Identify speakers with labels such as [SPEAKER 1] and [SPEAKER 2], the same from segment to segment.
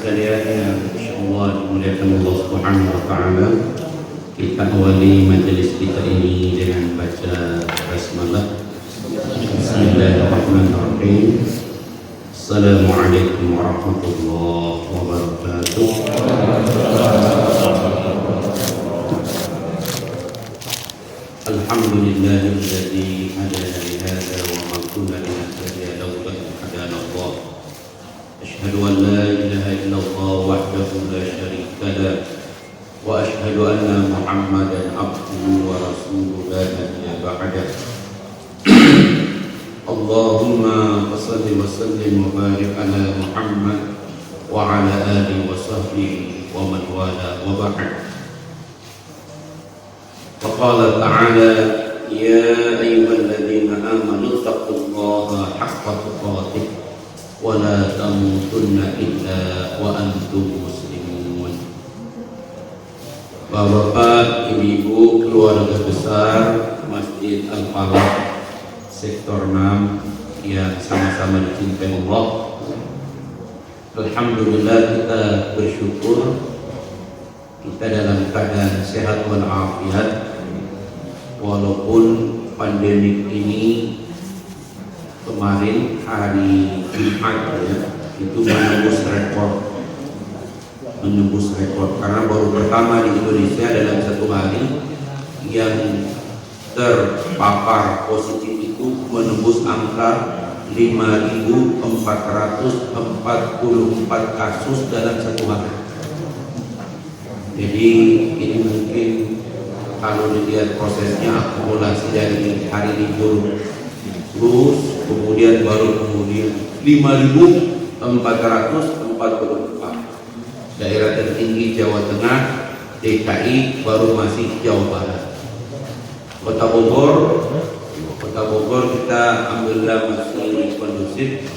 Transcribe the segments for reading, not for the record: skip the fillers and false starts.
[SPEAKER 1] sekalian yang insyaallah dimuliakan Allah Subhanahu wa taala, kita awali majelis kita ini dengan baca basmalah. Bismillahirrahmanirrahim. Assalamualaikum warahmatullahi wabarakatuh. Alhamdulillahilladzi hadana li hadza wa ma kunna linahtadiya lawla an hadana Allah. Asyhadu an la ilaha illallah wahdahu la syarika lah wa asyhadu anna Muhammadan abduhu wa rasuluhu la nabiyya ba'dah. Allahumma shalli wa sallim wa barik ala Muhammad wa ala alihi wa sahbihi wa man wala wa ba'd. Faqala ta'ala ya ayyuhalladzina amanu taqullaha haqqa tuqatih wa la tamutunna illa wa antum muslimun. Bapak, ibu, keluarga besar Masjid Al-Falah Sektor 6 yang sama-sama dicintai Allah, alhamdulillah kita bersyukur kita dalam keadaan sehat walafiat, walaupun pandemi ini kemarin hari Jumat itu menembus rekor karena baru pertama di Indonesia dalam satu hari yang terpapar positif itu menembus angka 5.444 kasus dalam satu hari. Jadi ini mungkin kalau dilihat prosesnya akumulasi dari hari libur terus kemudian 5.444. Daerah tertinggi Jawa Tengah, DKI, baru masih Jawa Barat. Kota Bogor kita alhamdulillah masih kondusif,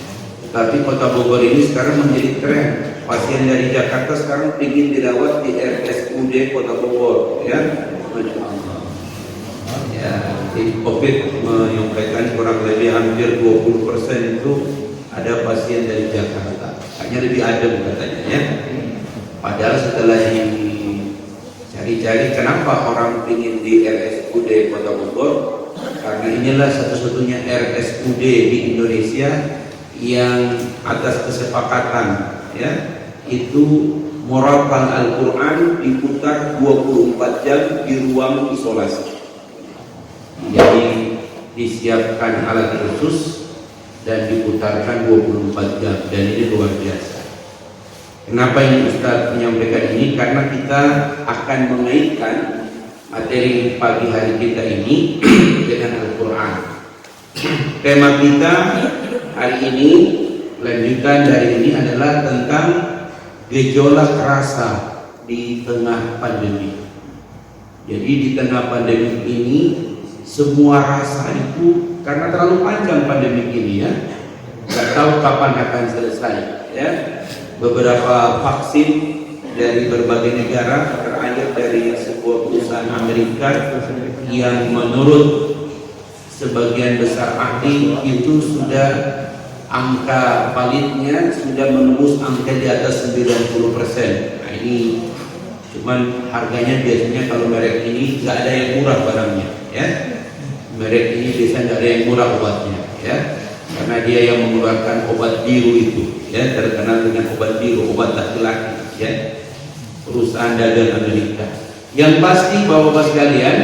[SPEAKER 1] tapi Kota Bogor ini sekarang menjadi tren. Pasien dari Jakarta sekarang ingin dirawat di RSUD Kota Bogor, ya, Masya Allah. Ya, di COVID menyampaikan kurang lebih hampir 20% itu ada pasien dari Jakarta. Hanya lebih adem katanya, ya. Padahal setelah dicari-cari kenapa orang ingin di RSUD Kota Bogor, karena inilah satu-satunya RSUD di Indonesia yang atas kesepakatan, ya, itu murattal Al-Quran diputar 24 jam di ruang isolasi. Jadi disiapkan alat khusus dan diputarkan 24 jam, dan ini luar biasa. Kenapa ini Ustaz menyampaikan ini? Karena kita akan mengaitkan materi pagi hari kita ini dengan Al-Quran. Tema kita hari ini, lanjutan dari ini adalah tentang gejolak rasa di tengah pandemi. Jadi di tengah pandemi ini semua rasa itu, karena terlalu panjang pandemi ini, ya, nggak tahu kapan akan selesai, ya. Beberapa vaksin dari berbagai negara, terakhir dari sebuah perusahaan Amerika yang menurut sebagian besar ahli itu sudah angka validnya sudah menembus angka di atas 90%. Nah, ini cuman harganya biasanya kalau merek ini nggak ada yang murah barangnya, ya. Merek ini biasanya nggak ada yang murah obatnya, ya, karena dia yang mengeluarkan obat biru itu, ya, terkenal dengan obat biru, obat laki-laki, ya, perusahaan dagang Amerika. Yang pasti Bapak-Bapak sekalian,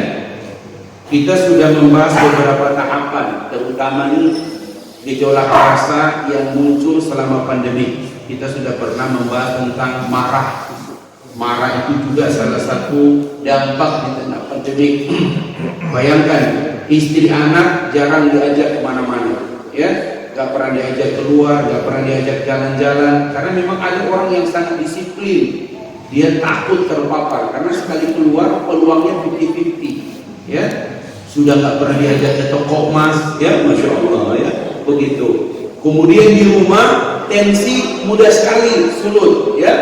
[SPEAKER 1] kita sudah membahas beberapa tahapan, terutama nih gejolak rasa yang muncul selama pandemi. Kita sudah pernah membahas tentang marah. Marah itu juga salah satu dampak di tengah pandemi. Bayangkan, istri anak jarang diajak kemana-mana, ya, gak pernah diajak keluar, gak pernah diajak jalan-jalan, karena memang ada orang yang sangat disiplin. Dia takut terpapar karena sekali keluar peluangnya 50-50, ya. Sudah gak pernah diajak ke toko emas, ya, Masya Allah, ya, begitu. Kemudian di rumah tensi mudah sekali sulut, ya,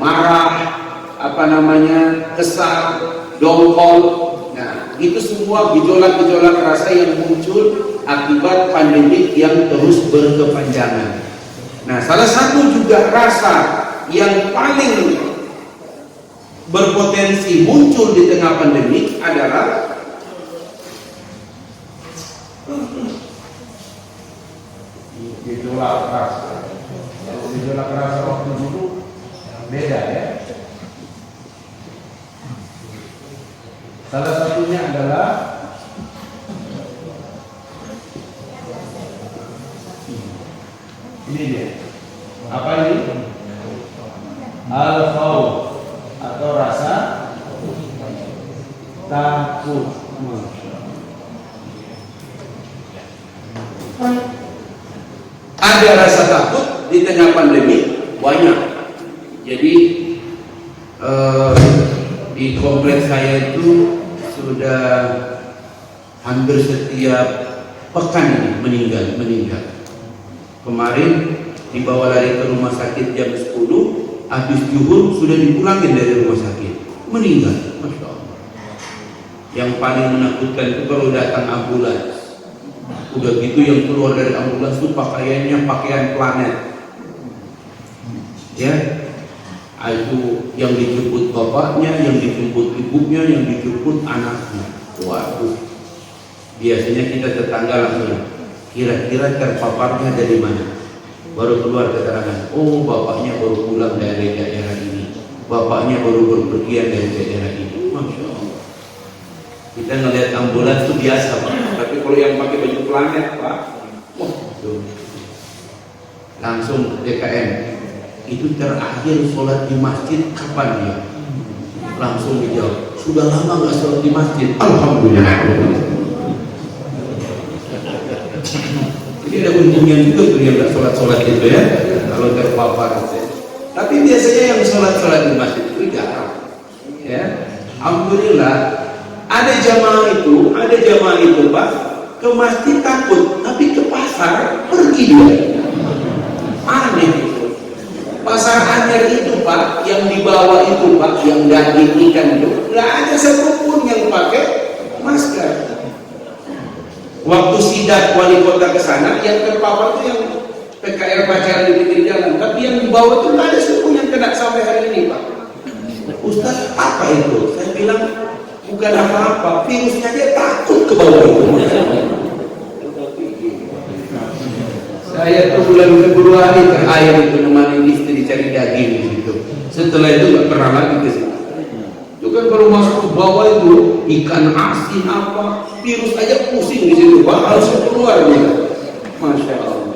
[SPEAKER 1] marah, kesal, dongkol. Nah, itu semua gejolak-gejolak rasa yang muncul akibat pandemi yang terus berkepanjangan. Nah, salah satu juga rasa yang paling berpotensi muncul di tengah pandemi adalah gejolak rasa. Gejolak rasa waktu dulu beda ya. Salah satunya adalah ini dia. Apa ini? Al-khawf atau rasa takut. Ada rasa takut di tengah pandemi banyak. Jadi di kompleks saya itu sudah hampir setiap pekan ini meninggal. Kemarin dibawa lari ke rumah sakit jam 10, habis zuhur sudah dipulangin dari rumah sakit, meninggal. Masya Allah. Yang paling menakutkan itu kalau datang ambulans, udah gitu yang keluar dari ambulans itu pakaiannya pakaian planet, ya. Itu yang dijemput bapaknya, yang dijemput ibunya, yang dijemput anaknya. Waduh, biasanya kita tetangga langsung, kira-kira terpaparnya dari mana? Baru keluar keterangan, oh bapaknya baru pulang dari daerah ini, bapaknya baru berpergian dari daerah ini. Masya Allah. Kita ngelihat ambulans itu biasa Pak, tapi kalau yang pakai baju planet Pak, langsung DKM. Itu terakhir sholat di masjid kapan ya? Langsung dijawab, sudah lama nggak sholat di masjid. Alhamdulillah. Jadi ada untungnya juga tuh yang nggak sholat itu ya, kalau terpapar. Tapi biasanya yang sholat di masjid itu jarang. Ya, alhamdulillah. Ada jamaah itu Pak, ke masjid takut, tapi ke pasar pergi dia. Aneh itu. Pasar Anyer itu Pak, yang dibawa itu Pak, yang daging ikan itu, nggak ada satupun yang pakai masker. Waktu sidak wali kota ke sana, yang terpapar itu yang PKR pacaran di pinggir jalan, tapi yang dibawa itu nggak ada satupun yang kena sampai hari ini Pak. Ustaz, apa itu? Saya bilang bukan apa-apa, virusnya dia takut ke bawah itu. Saya tuh bulan Februari terakhir itu nemani istri cari daging di situ. Setelah itu nggak pernah lagi ke situ. Itu kan kalau masuk ke bawah itu ikan asin apa, virus aja pusing di situ. Pak harus keluar dia. Masya Allah.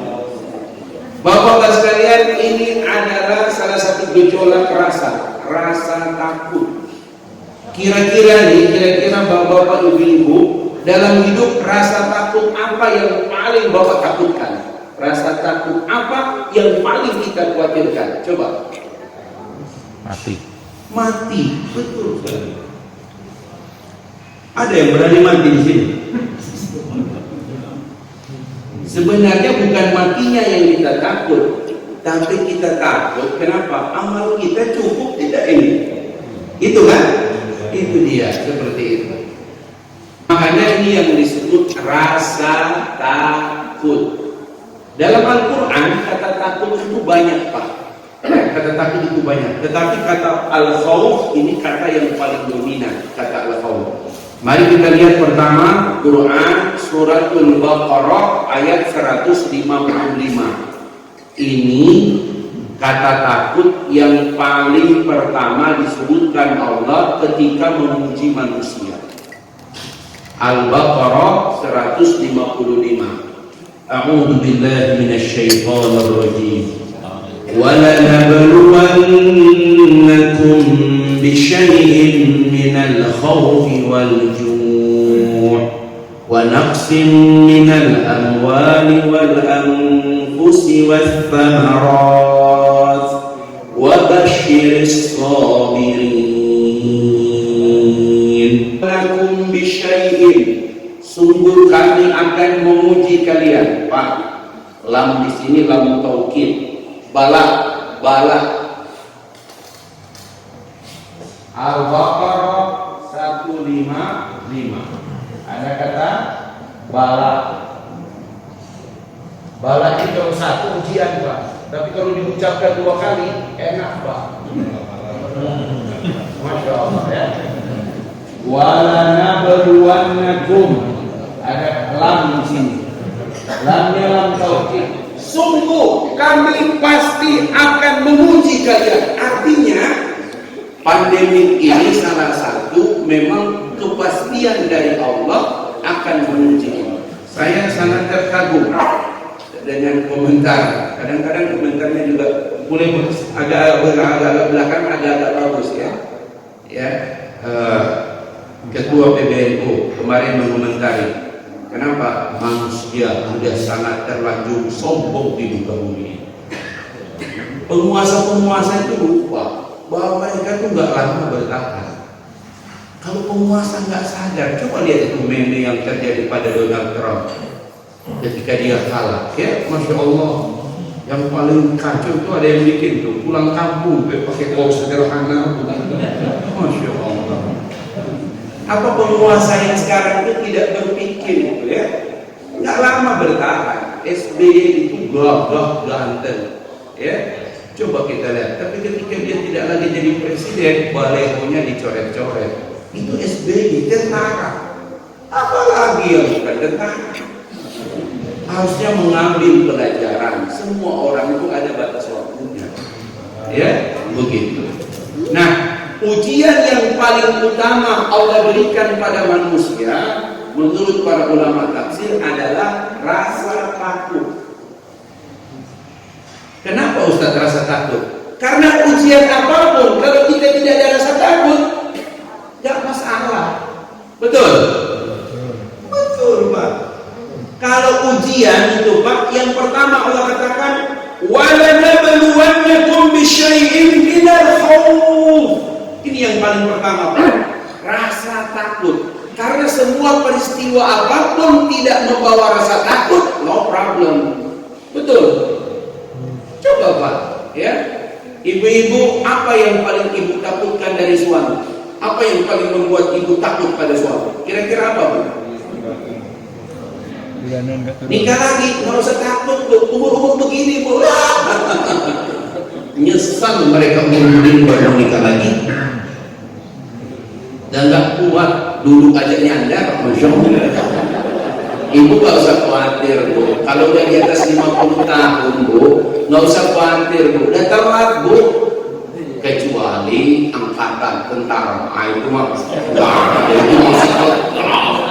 [SPEAKER 1] Bapak-bapak sekalian, ini adalah salah satu gejolak rasa takut. Kira-kira bapak-bapak ibu-ibu dalam hidup rasa takut apa yang paling bapak takutkan? Rasa takut apa yang paling kita khawatirkan? Coba. Mati, betul sekali. Ada yang berani mati di sini? Sebenarnya bukan matinya yang kita takut, tapi kita takut kenapa? Amal kita cukup tidak ini? Itu kan? Itu dia, seperti itu. Makanya ini yang disebut rasa takut. Dalam Al-Quran kata takut itu banyak Pak. Kata takut itu banyak. Tetapi kata al-khawf ini kata yang paling dominan. Kata al-khawf. Mari kita lihat pertama Quran suratul Baqarah ayat 155. Ini kata takut yang paling pertama disebutkan Allah ketika memuji manusia. Al-Baqarah 155. A'udzu billahi minasy syaithanir rajim. وَلَنَبْلُوَنَّكُمْ بِشَيْءٍ مِنَ الْخَوْفِ وَالْجُوعِ وَنَقْصٍ مِنَ الْأَمْوَالِ وَالْأَنفُسِ وَالثَّمَرَاتِ وَبَشِّرِ الصَّابِرِينَ. لَكُمْ بِشَيْءٍ, sungguh kami akan memuji kalian. Pak, lam di sini lam taukid. Bala. Al-Baqarah 155. Ada kata bala. Bala itu satu ujian Pak. Tapi kalau diucapkan 2 kali, enak Pak. Masya Allah ya. Wala nabluwannakum, ada lam di sini. Lamnya lam taukid. Sungguh kami pasti akan menguji kalian. Artinya pandemi ini salah satu memang kepastian dari Allah akan menguji. Saya sangat terkagum dengan komentar. Kadang-kadang komentarnya juga boleh agak belakang, agak bagus ya. Ya, Ketua PBNU kemarin mengomentari, kenapa manusia sudah sangat terlanjur sombong di muka bumi. Penguasa-penguasa itu lupa bahwa mereka itu nggak lama bertahan. Kalau penguasa nggak sadar, coba lihat itu meme yang terjadi pada Donald Trump ketika dia kalah. Ya, Masya Allah, yang paling kacau itu ada yang bikin tuh pulang kampung pakai kaos sederhana, Masya Allah. Apa penguasa yang sekarang itu tidak berpikir gitu ya? Nggak lama bertahan. SBY itu gagah ganteng, ya. Coba kita lihat. Tapi ketika dia tidak lagi jadi presiden, balehonya dicoret-coret. Itu SBY tentara. Apalagi yang bukan tentara? Harusnya mengambil pelajaran. Semua orang itu ada batas waktunya, ya, begitu. Nah, ujian yang paling utama Allah berikan pada manusia menurut para ulama tafsir adalah rasa takut. Kenapa Ustaz rasa takut? Karena ujian apapun kalau kita tidak ada rasa takut, tidak masalah. Betul? Betul Pak. Kalau ujian itu Pak, yang pertama Allah katakan وَلَنَبْلُوَنَّكُمْ بِشَيْءٍ مِنَ الْخَوْفِ. Ini yang paling pertama Pak, rasa takut. Karena semua peristiwa apapun tidak membawa rasa takut, no problem. Betul? Coba Pak, ya. Ibu-ibu, apa yang paling ibu takutkan dari suami? Apa yang paling membuat ibu takut pada suami? Kira-kira apa Bu? Nikah lagi, nggak usah takut Bu. Umur-umur begini Bu. Nyesal mereka umur-umur baru nikah lagi. Dan nggak kuat, dulu aja nyandar, Masya Allah. Ibu nggak usah khawatir Bu. Kalau udah di atas 50 tahun Bu, nggak usah khawatir Bu. Udah telat Bu. Kecuali angkatan tentara, itu mah itu masih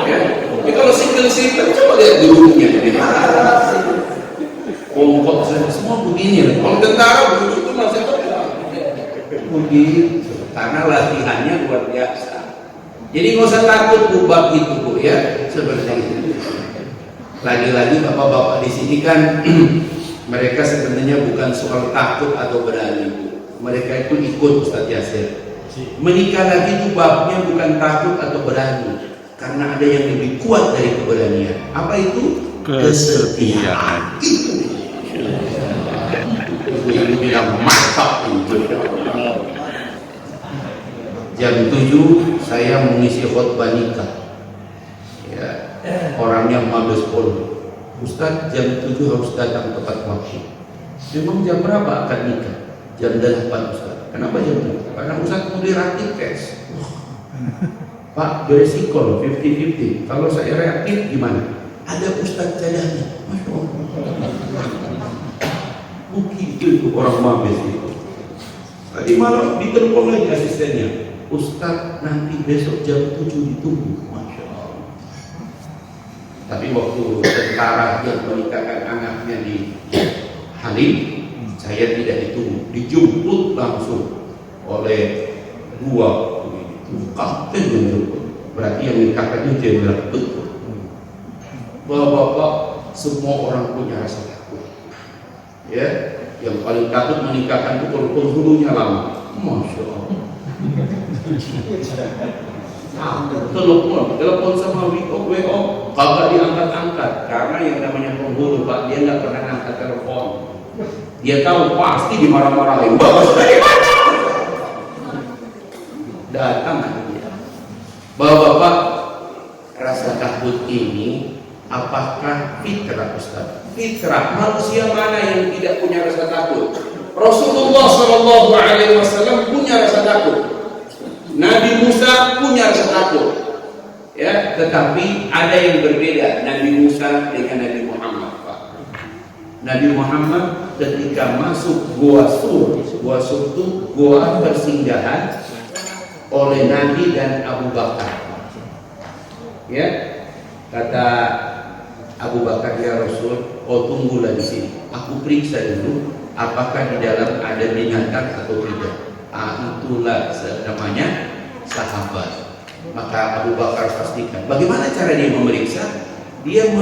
[SPEAKER 1] ya. Tapi kalau single coba lihat dulunya. Pongkok semua begini. Kalau tentara begitu itu masih begitu. Karena latihannya luar biasa. Jadi nggak usah takut Bu bab itu Bu ya, seperti itu. Lagi-lagi bapak-bapak di sini kan mereka sebenarnya bukan soal takut atau berani Bu. Mereka itu ikut Ustaz Yasir. Menikah lagi itu babnya bukan takut atau berani, karena ada yang lebih kuat dari keberanian. Apa itu? Kesetiaan. Itu. Ibu bilang mantap itu. Jam 7 saya mengisi khutbah nikah. Ya, orangnya Mabes Polri. Ustaz, jam 7 harus datang tepat waktu. Memang jam berapa akan nikah? Jam 8 Ustaz. Kenapa jam 8? Karena Ustaz mau dirakit cash. Pak, beresiko 50-50. Kalau saya reaktif gimana? Ada Ustaz cadangnya. Masya Allah. Begitu itu orang Mabes itu. Tadi malam ditelepon lagi asistennya. Ustaz, nanti besok jam 7 ditunggu. Masya Allah. Tapi waktu tentara yang menikahkan anaknya di Halim, saya tidak ditunggu, dijemput langsung oleh dua kapten yang jemput. Berarti yang menikahkan itu jenderal betul. Bapak-bapak, semua orang punya rasa takut. Ya, yang paling takut menikahkan itu kalau penghulunya lama. Masya Allah. Telepon sama WO, kagak diangkat-angkat karena yang namanya penghulu Pak, dia nggak pernah angkat telepon. Dia tahu pasti dimarah-marahin. Bagus dari mana? Datang dia. Bapak-bapak, rasa takut ini Apakah fitrah, Ustaz? Fitrah, manusia mana yang tidak punya rasa takut? Rasulullah SAW punya rasa takut. Nabi Musa punya rasa takut. Ya, tetapi ada yang berbeda Nabi Musa dengan Nabi Muhammad, Pak. Nabi Muhammad ketika masuk Gua Sur itu gua persinggahan oleh Nabi dan Abu Bakar. Ya, kata Abu Bakar, ya Rasul, kau tunggulah di sini. Aku periksa dulu apakah di dalam ada binatang atau tidak. Itulah namanya sahabat. Maka Abu Bakar pastikan. Bagaimana cara dia memeriksa? Dia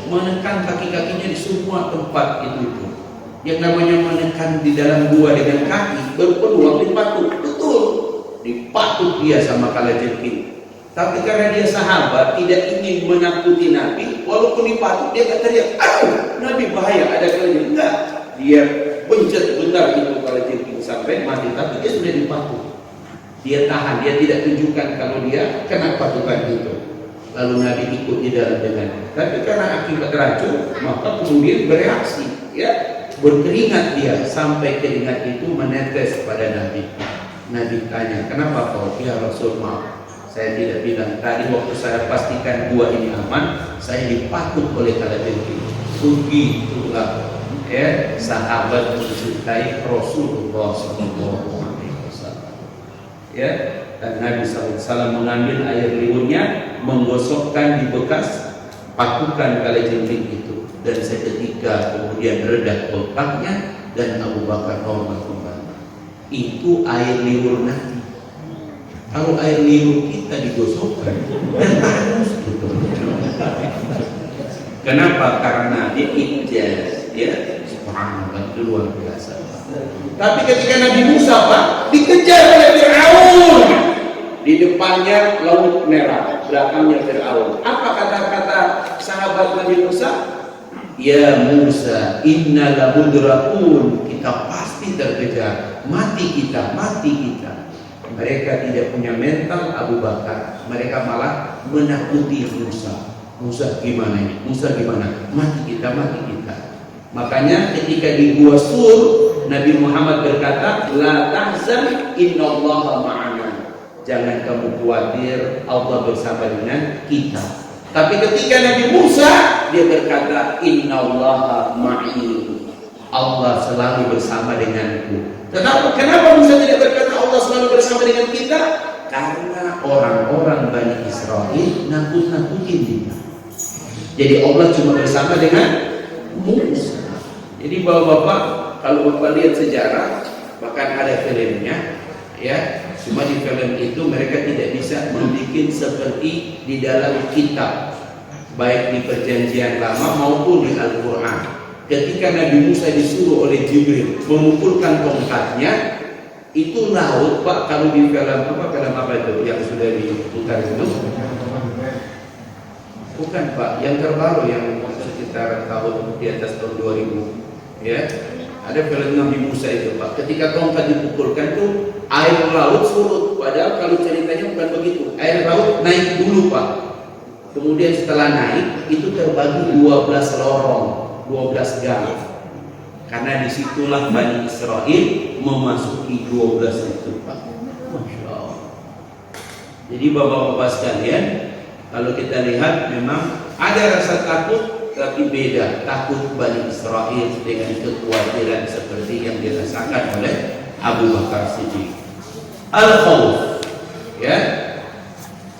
[SPEAKER 1] menekan kaki-kakinya di semua tempat itu. Yang namanya menekan di dalam gua dengan kaki berpeluang dipatut. Betul, dipatut dia sama kalajengking. Tapi karena dia sahabat, tidak ingin menakuti Nabi, walaupun dipatut dia tak teriak, aduh, Nabi bahaya, ada kalajengking. Enggak, dia bencet benar itu kalajengking sampai mati, tapi dia sudah dipatut. Dia tahan, dia tidak tunjukkan kalau dia kena patukan itu. Lalu Nabi ikut di dalam dengannya. Tapi karena akibat racun, maka kemudian bereaksi, ya, berkeringat dia sampai keringat itu menetes pada Nabi. Nabi tanya, kenapa kau? Ya Rasul, maaf, saya tidak bilang tadi waktu saya pastikan gua ini aman, saya dipatut oleh kalajengking. Begitulah, ya, sahabat mencintai Rasulullah SAW. Ya, dan Nabi SAW mengambil air liurnya, menggosokkan di bekas patukan kalajengking itu, dan seketika kemudian reda kontaknya dan Abu Bakar normal kembali. Itu air liur Nabi. Kalau air liur kita digosokkan, dan harus gitu. Kenapa? Karena dia ijaz, ya, subhanallah, itu luar biasa. Tapi ketika Nabi Musa, Pak, dikejar oleh Fir'aun, di depannya laut merah, belakangnya Fir'aun. Apa kata-kata sahabat Nabi Musa? Ya Musa, inna lamudrakun, kita pasti terkejar, mati kita. Mereka tidak punya mental Abu Bakar, mereka malah menakuti Musa. Musa gimana ini? Musa gimana? Mati kita. Makanya ketika di Gua Sur, Nabi Muhammad berkata, la tahzan innallaha ma'ana. Jangan kamu khawatir, Allah bersama dengan kita. Tapi ketika Nabi Musa, dia berkata, innallaha ma'i. Allah selalu bersama denganku. Kenapa Musa tidak berkata Allah selalu bersama dengan kita? Karena orang-orang Bani Israel nakut-nakutin dia. Jadi Allah cuma bersama dengan Musa. Jadi bapak-bapak, kalau bapak lihat sejarah, bahkan ada filmnya, ya. Cuma di film itu mereka tidak bisa membuat seperti di dalam kitab, baik di Perjanjian Lama maupun di Al-Quran. Ketika Nabi Musa disuruh oleh Jibril memukulkan tongkatnya, itu laut, Pak. Kalau di film apa itu yang sudah diputar itu? Bukan, Pak, yang terbaru yang sekitar tahun di atas tahun 2000. Ya, ada film Nabi Musa itu, Pak. Ketika tongkat dipukulkan tuh air laut surut. Padahal kalau ceritanya bukan begitu. Air laut naik dulu, Pak. Kemudian setelah naik itu terbagi 12 lorong, 12 gang. Karena disitulah Bani Israel memasuki 12 itu, Pak. Masya Allah. Jadi bapak-bapak sekalian, kalau kita lihat memang ada rasa takut. Tapi beda, takut Bani Israel dengan kekhawatiran seperti yang dirasakan oleh Abu Bakar Siddiq. Al-Khawf, ya.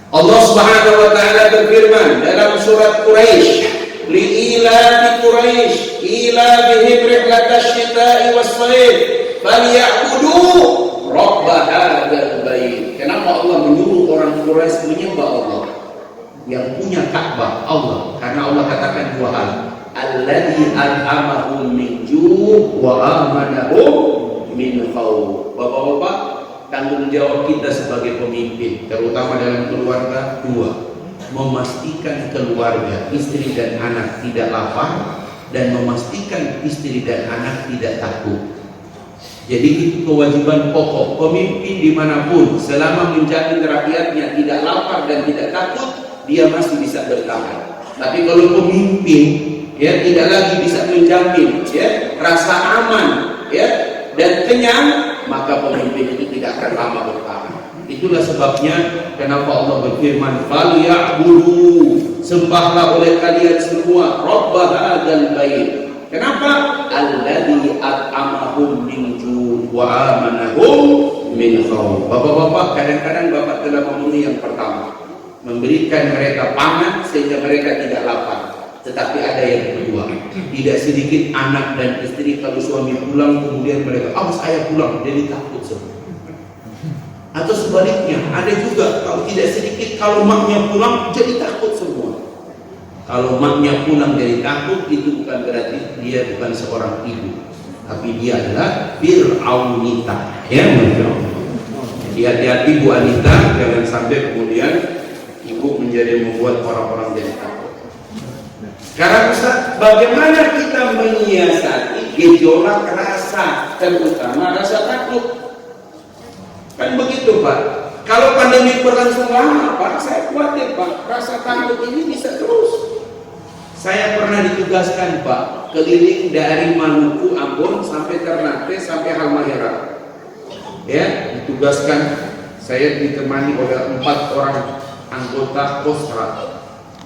[SPEAKER 1] Allah Subhanahu wa taala berfirman dalam surat Quraisy, li'ila Quraisy ila bihim rihlatash shita'i was-shayf falyabudu rabb hadzal bait. Kenapa Allah menyuruh orang Quraisy menyembah Allah? Yang punya Ka'bah Allah, karena Allah katakan dua hal, alladzi an'amahum min ju' wa amanahum min khawf. Bapak-bapak, tanggung jawab kita sebagai pemimpin, terutama dalam keluarga, dua: memastikan keluarga, istri dan anak tidak lapar, dan memastikan istri dan anak tidak takut. Jadi itu kewajiban pokok pemimpin dimanapun, selama menjamin rakyatnya tidak lapar dan tidak takut, dia masih bisa bertahan. Tapi kalau pemimpin ya tidak lagi bisa menjamin ya rasa aman ya dan kenyang, maka pemimpin itu tidak akan lama bertahan. Itulah sebabnya kenapa Allah berfirman, "Falyabudu", sembahlah oleh kalian semua Rabb hadzal bait. Kenapa? Alladzi at'amahum min ju' wa amanahum min khauf. Bapak-bapak, kadang-kadang bapak telah memenuhi yang pertama, memberikan mereka pangan sehingga mereka tidak lapar. Tetapi ada yang kedua, tidak sedikit anak dan istri kalau suami pulang kemudian mereka, saya pulang, jadi takut semua. Atau sebaliknya, ada juga kalau tidak sedikit kalau maknya pulang jadi takut semua. Kalau maknya pulang jadi takut, itu bukan berarti dia bukan seorang ibu, tapi dia adalah Fir'aunita. Ya, jadi hati-hati Bu Anita, jangan sampai kemudian ibu menjadi membuat orang-orang jadi takut. Sekarang Ustaz, bagaimana kita menyiasati gejolak rasa, terutama rasa takut? Kan begitu Pak. Kalau pandemi berlangsung lama Pak, saya khawatir Pak, rasa takut ini bisa terus. Saya pernah ditugaskan Pak, keliling dari Maluku, Ambon sampai Ternate sampai Halmahera. Ya, ditugaskan. Saya ditemani oleh 4 orang anggota Kostra.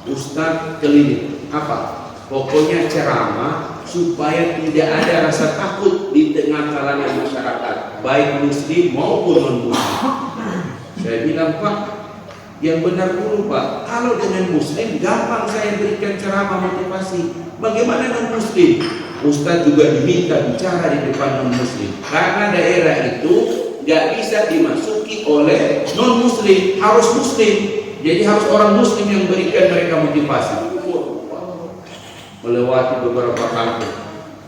[SPEAKER 1] Ustaz keliling. Apa? Pokoknya ceramah supaya tidak ada rasa takut di tengah kalangan masyarakat, baik muslim maupun non-muslim. Saya bilang, Pak, yang benar dulu Pak, kalau dengan muslim gampang saya berikan ceramah motivasi. Bagaimana non-muslim? Ustaz juga diminta bicara di depan non-muslim, karena daerah itu nggak bisa dimasuki oleh non-muslim, harus muslim. Jadi harus orang muslim yang berikan mereka motivasi. Melewati beberapa kampung.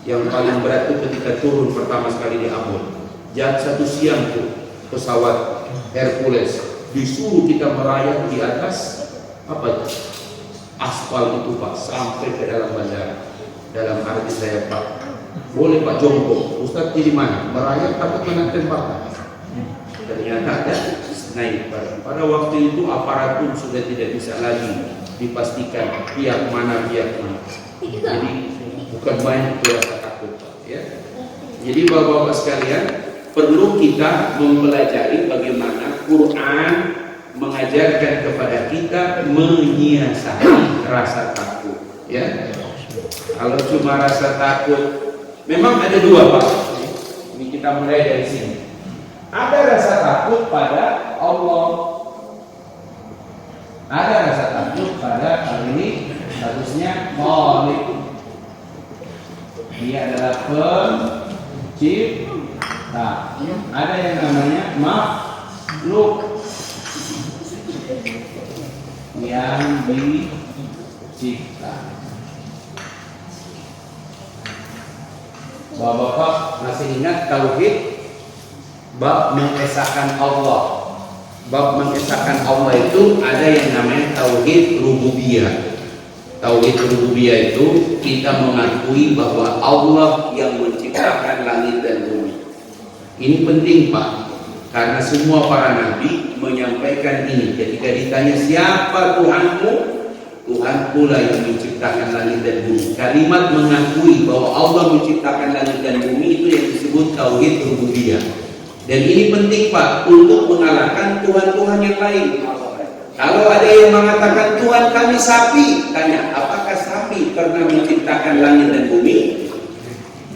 [SPEAKER 1] Yang paling berat itu ketika turun pertama sekali di Ambon. Jam 1 siang tuh pesawat Hercules disuruh kita merayap di atas apa itu? Aspal itu Pak, sampai ke dalam bandara. Dalam arti saya Pak, boleh Pak jongkok. Ustaz di mana? Merayap takut kena tembakan. Ternyata ada naik pada waktu itu aparat pun sudah tidak bisa lagi dipastikan pihak mana. Jadi bukan main rasa takut ya. Jadi bapak-bapak sekalian, perlu kita mempelajari bagaimana Quran mengajarkan kepada kita menyiasati rasa takut ya. Kalau cuma rasa takut, memang ada 2 Pak. Ini kita mulai dari sini. Ada rasa takut pada Allah, ada rasa takut pada kali ini statusnya Khaliq. Dia adalah pencipta. Ada yang namanya makhluk yang dicipta. Bapak-bapak masih ingat tauhid? Bab mengesahkan Allah. Bab mengesahkan Allah itu ada yang namanya tauhid rububiyah. Tauhid rububiyah itu kita mengakui bahwa Allah yang menciptakan langit dan bumi. Ini penting Pak, karena semua para nabi menyampaikan ini. Ketika ditanya siapa Tuhanmu, Tuhan pula yang menciptakan langit dan bumi. Kalimat mengakui bahwa Allah menciptakan langit dan bumi itu yang disebut tauhid rububiyah. Dan ini penting Pak untuk mengalahkan Tuhan-Tuhan yang lain. Kalau ada yang mengatakan Tuhan kami sapi, tanya apakah sapi pernah menciptakan langit dan bumi?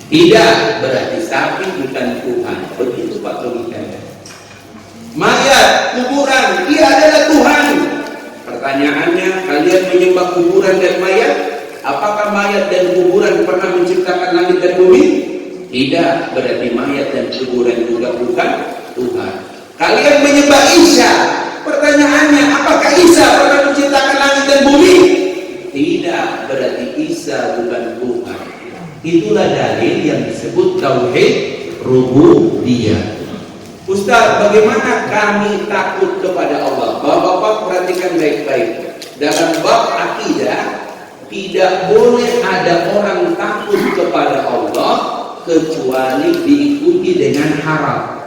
[SPEAKER 1] Tidak, berarti sapi bukan Tuhan. Begitu Pak logikanya. Mayat, kuburan, dia adalah Tuhan. Pertanyaannya, kalian menyembah kuburan dan mayat? Apakah mayat dan kuburan pernah menciptakan langit dan bumi? Tidak, berarti mayat dan kuburan juga bukan Tuhan. Kalian menyembah Isa? Pertanyaannya, apakah Isa pernah menciptakan langit dan bumi? Tidak, berarti Isa bukan Tuhan. Itulah dalil yang disebut tauhid rububiyah. Ustaz, bagaimana kami takut kepada Allah? Bapak-bapak perhatikan baik-baik. Dalam bab akidah, tidak boleh ada orang takut kepada Allah kecuali diikuti dengan haram.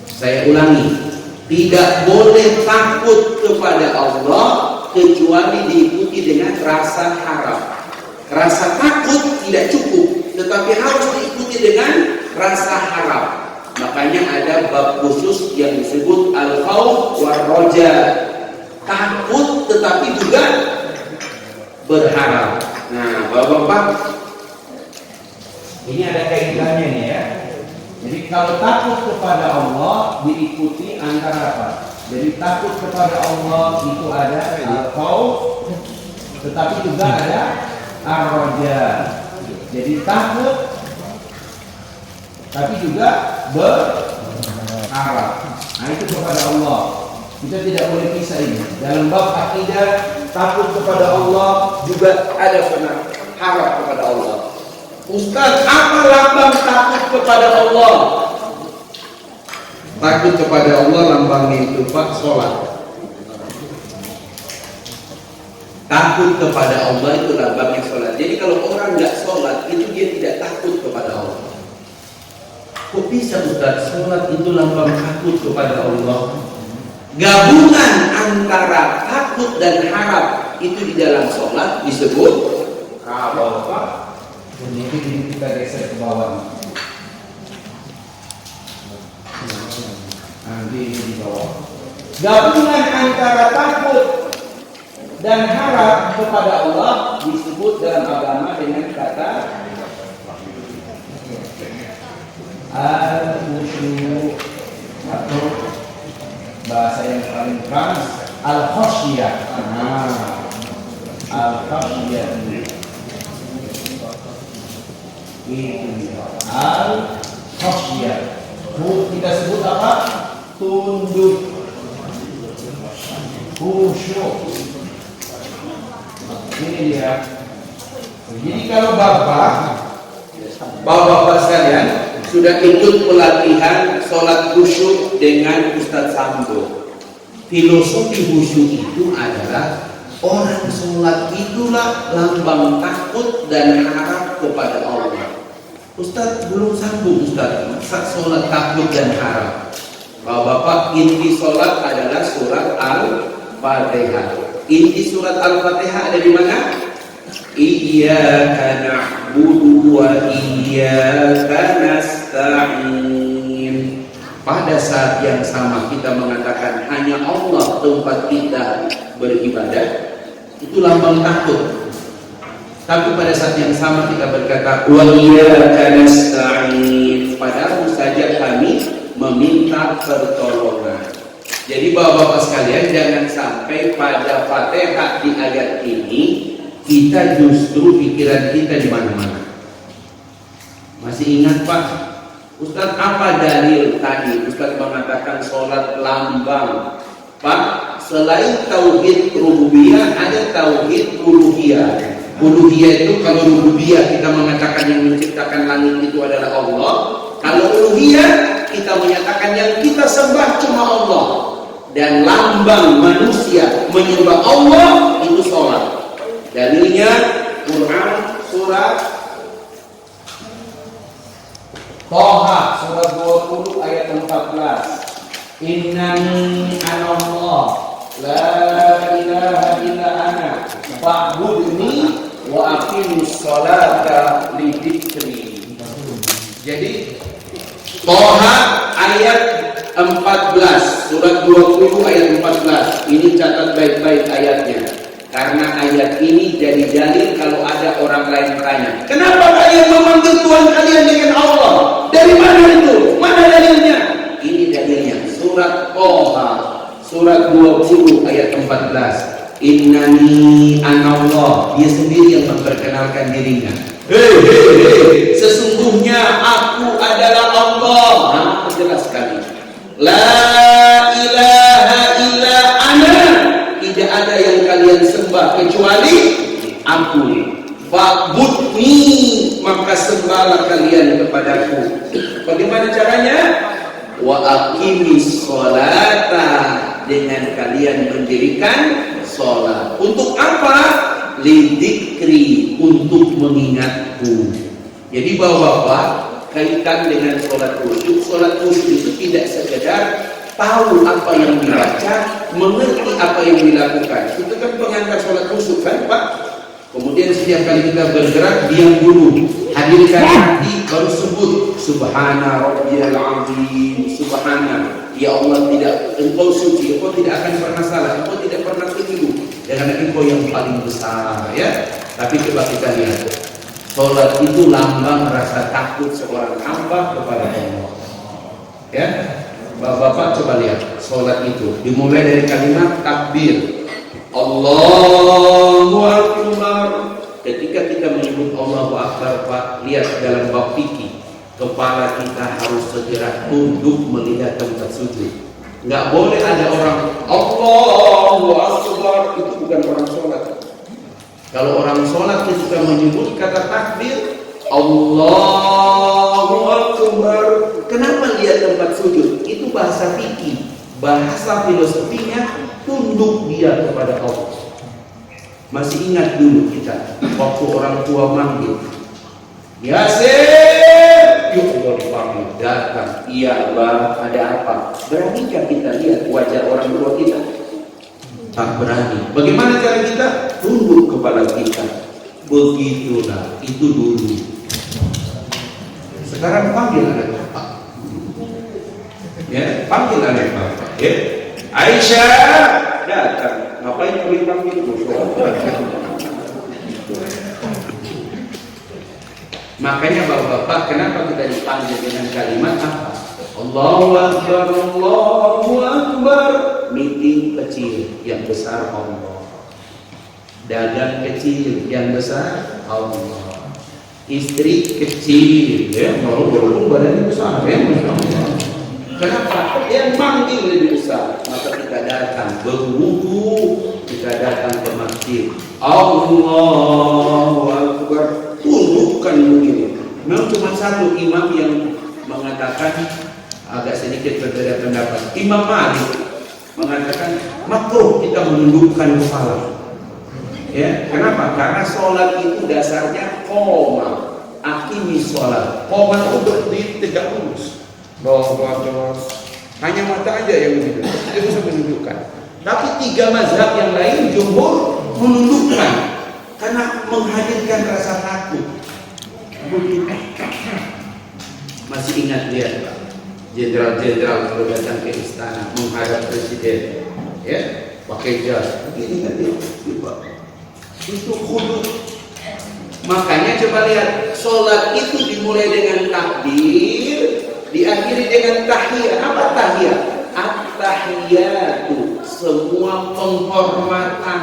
[SPEAKER 1] Saya ulangi, tidak boleh takut kepada Allah kecuali diikuti dengan rasa harap. Rasa takut tidak cukup, tetapi harus diikuti dengan rasa harap. Makanya ada bab khusus yang disebut al-khauf war roja. Takut tetapi juga berharap. Nah, Bapak-bapak, ini ada kaitannya nih ya. Jadi kalau takut kepada Allah diikuti antara apa? Jadi takut kepada Allah itu ada al-khauf, tetapi juga ada ar-roja. Jadi takut tapi juga berharap. Nah, itu kepada Allah. Kita tidak boleh pisah ini. Dalam bab akidah, takut kepada Allah juga ada harap kepada Allah. Ustaz, apa lambang takut kepada Allah? Takut kepada Allah lambangnya itu Pak, sholat. Takut kepada Allah itu lambangnya sholat. Jadi kalau orang nggak sholat, itu dia tidak takut kepada Allah. Kok bisa Ustaz, sholat itu lambang takut kepada Allah? Gabungan antara takut dan harap itu di dalam sholat disebut apa? Ini kita geser ke bawah. Nanti di bawah. Gabungan antara takut dan harap kepada Allah disebut dalam agama dengan kata al-khusyu' atau bahasa yang paling keras al-khasyiyah. Al-khasyiyah itu al-khasyiyah. Kita sebut apa? Tunduk, khusyuk. Ini dia. Jadi kalau bapak sekalian sudah ikut pelatihan sholat khusyuk dengan Ustadz Sambo. Filosofi khusyuk itu adalah orang sholat itulah lambang takut dan harap kepada Allah. Ustadz belum sambung Ustadz, masa sholat takut dan harap? Bapak, inti sholat adalah surat Al-Fatihah. Inti surat Al-Fatihah ada di mana? Iyyaka na'budu wa iyyaka nasta'in. Pada saat yang sama kita mengatakan hanya Allah tempat kita beribadah, itu lambang takut. Tapi pada saat yang sama kita berkata wa iyyaka nasta'in, padahal saja kami meminta pertolongan. Jadi bapak-bapak sekalian, jangan sampai pada Fatihah di ayat ini kita justru pikiran kita di mana-mana. Masih ingat Pak? Ustaz, apa dalil tadi Ustaz mengatakan sholat lambang? Pak, selain tauhid rububiyah ada tauhid uluhiyah. Uluhiyah itu kalau rububiyah kita mengatakan yang menciptakan langit itu adalah Allah. Kalau uluhiyah kita menyatakan yang kita sembah cuma Allah. Dan lambang manusia menyembah Allah itu sholat. Dalilnya Quran surat Toha surat 20 ayat 14. Innani anallah la ilaha illa ana fa'budni wa aqimus sholata li dzikri. Jadi Toha ayat 14, surat 20 ayat 14. Ini catat baik-baik ayatnya. Karena ayat ini jadi dalil kalau ada orang lain bertanya, kenapa kalian memanggil Tuhan kalian dengan Allah? Dari mana itu? Mana dalilnya? Ini dalilnya. Surat Toha, surat 20 ayat 14. Innani anallah. Dia sendiri yang memperkenalkan dirinya. Hei, sesungguhnya aku adalah Allah. Nah, jelas sekali. La ilaha illa ana. Tidak ada yang kalian sembah kecuali aku. Fa'budni, maka sembahlah kalian kepadaku. Bagaimana caranya? Wa aqimis sholata, dengan kalian mendirikan sholat. Untuk apa? Lidzikri, untuk mengingatku. Jadi bapak-bapak, kaitan dengan sholat khusyuk. Sholat khusyuk itu tidak sekedar tahu apa yang dibaca, mengerti apa yang dilakukan. Itu kan pengantar sholat khusyuk kan Pak? Kemudian setiap kali kita bergerak, diam dulu, hadirkan hati, baru sebut Subhana Rabbiyal Azim, Subhana, ya Allah, tidak, engkau suci, engkau tidak akan pernah salah, engkau tidak pernah keliru, karena engkau yang paling besar, ya. Tapi coba kita lihat, sholat itu lambang rasa takut seorang hamba kepada Allah, ya. Bapak-bapak coba lihat, sholat itu dimulai dari kalimat takbir, Allahu Akbar. Ketika kita menyebut Allahu Akbar, Pak, lihat dalam bab fikih, kepala kita harus segera tunduk melihat tempat sujud. Nggak boleh ada orang Allahu Akbar, itu bukan orang sholat. Kalau orang sholat ketika menyebut kata takbir Allahu Akbar, kenapa lihat tempat sujud? Itu bahasa fikih. Bahasa filosofinya tunduk dia kepada Allah. Masih ingat dulu kita waktu orang tua manggil, Yasin, yuk Allah dipanggil, datang. Iya Bang, ada apa? Beranikah kita lihat wajah orang tua kita? Tak berani. Bagaimana cara kita? Tunduk kepala kita. Begitulah, itu dulu. Sekarang panggil anak bapak. Ya, panggil anak bapak. Ya, Aisyah datang. Ngapain kami panggil? Makanya bapak-bapak, kenapa kita dipanggil dengan kalimat apa? Allahu Akbar, Allahu Akbar. Meeting kecil, yang besar Allah. Dagang kecil, yang besar Allah. Istri kecil, ya, walaupun badannya besar, ya, kenapa? Yang manggil lebih besar. Maka kita datang berwudu, kita datang ke masjid. Allahu Akbar. Tundukkan begini. Memang cuma satu imam yang mengatakan agak sedikit berbeda pendapat. Imam Malik mengatakan makruh kita menundukkan kepala. Ya, kenapa? Karena sholat itu dasarnya qoma, akimi sholat. Qoma itu berdiri tegak lurus. Hanya mata aja yang begitu, tidak bisa menundukkan. Tapi tiga mazhab yang lain jumhur menundukkan karena menghadirkan rasa takut. Masih ingat dia, Pak? Jenderal-jenderal kalau datang ke istana menghadap presiden, ya, pakai jas, begini kan dia, itu khudu. Makanya coba lihat, sholat itu dimulai dengan takbir, diakhiri dengan tahiyat. Apa tahiyat? At-tahiyatu, semua penghormatan.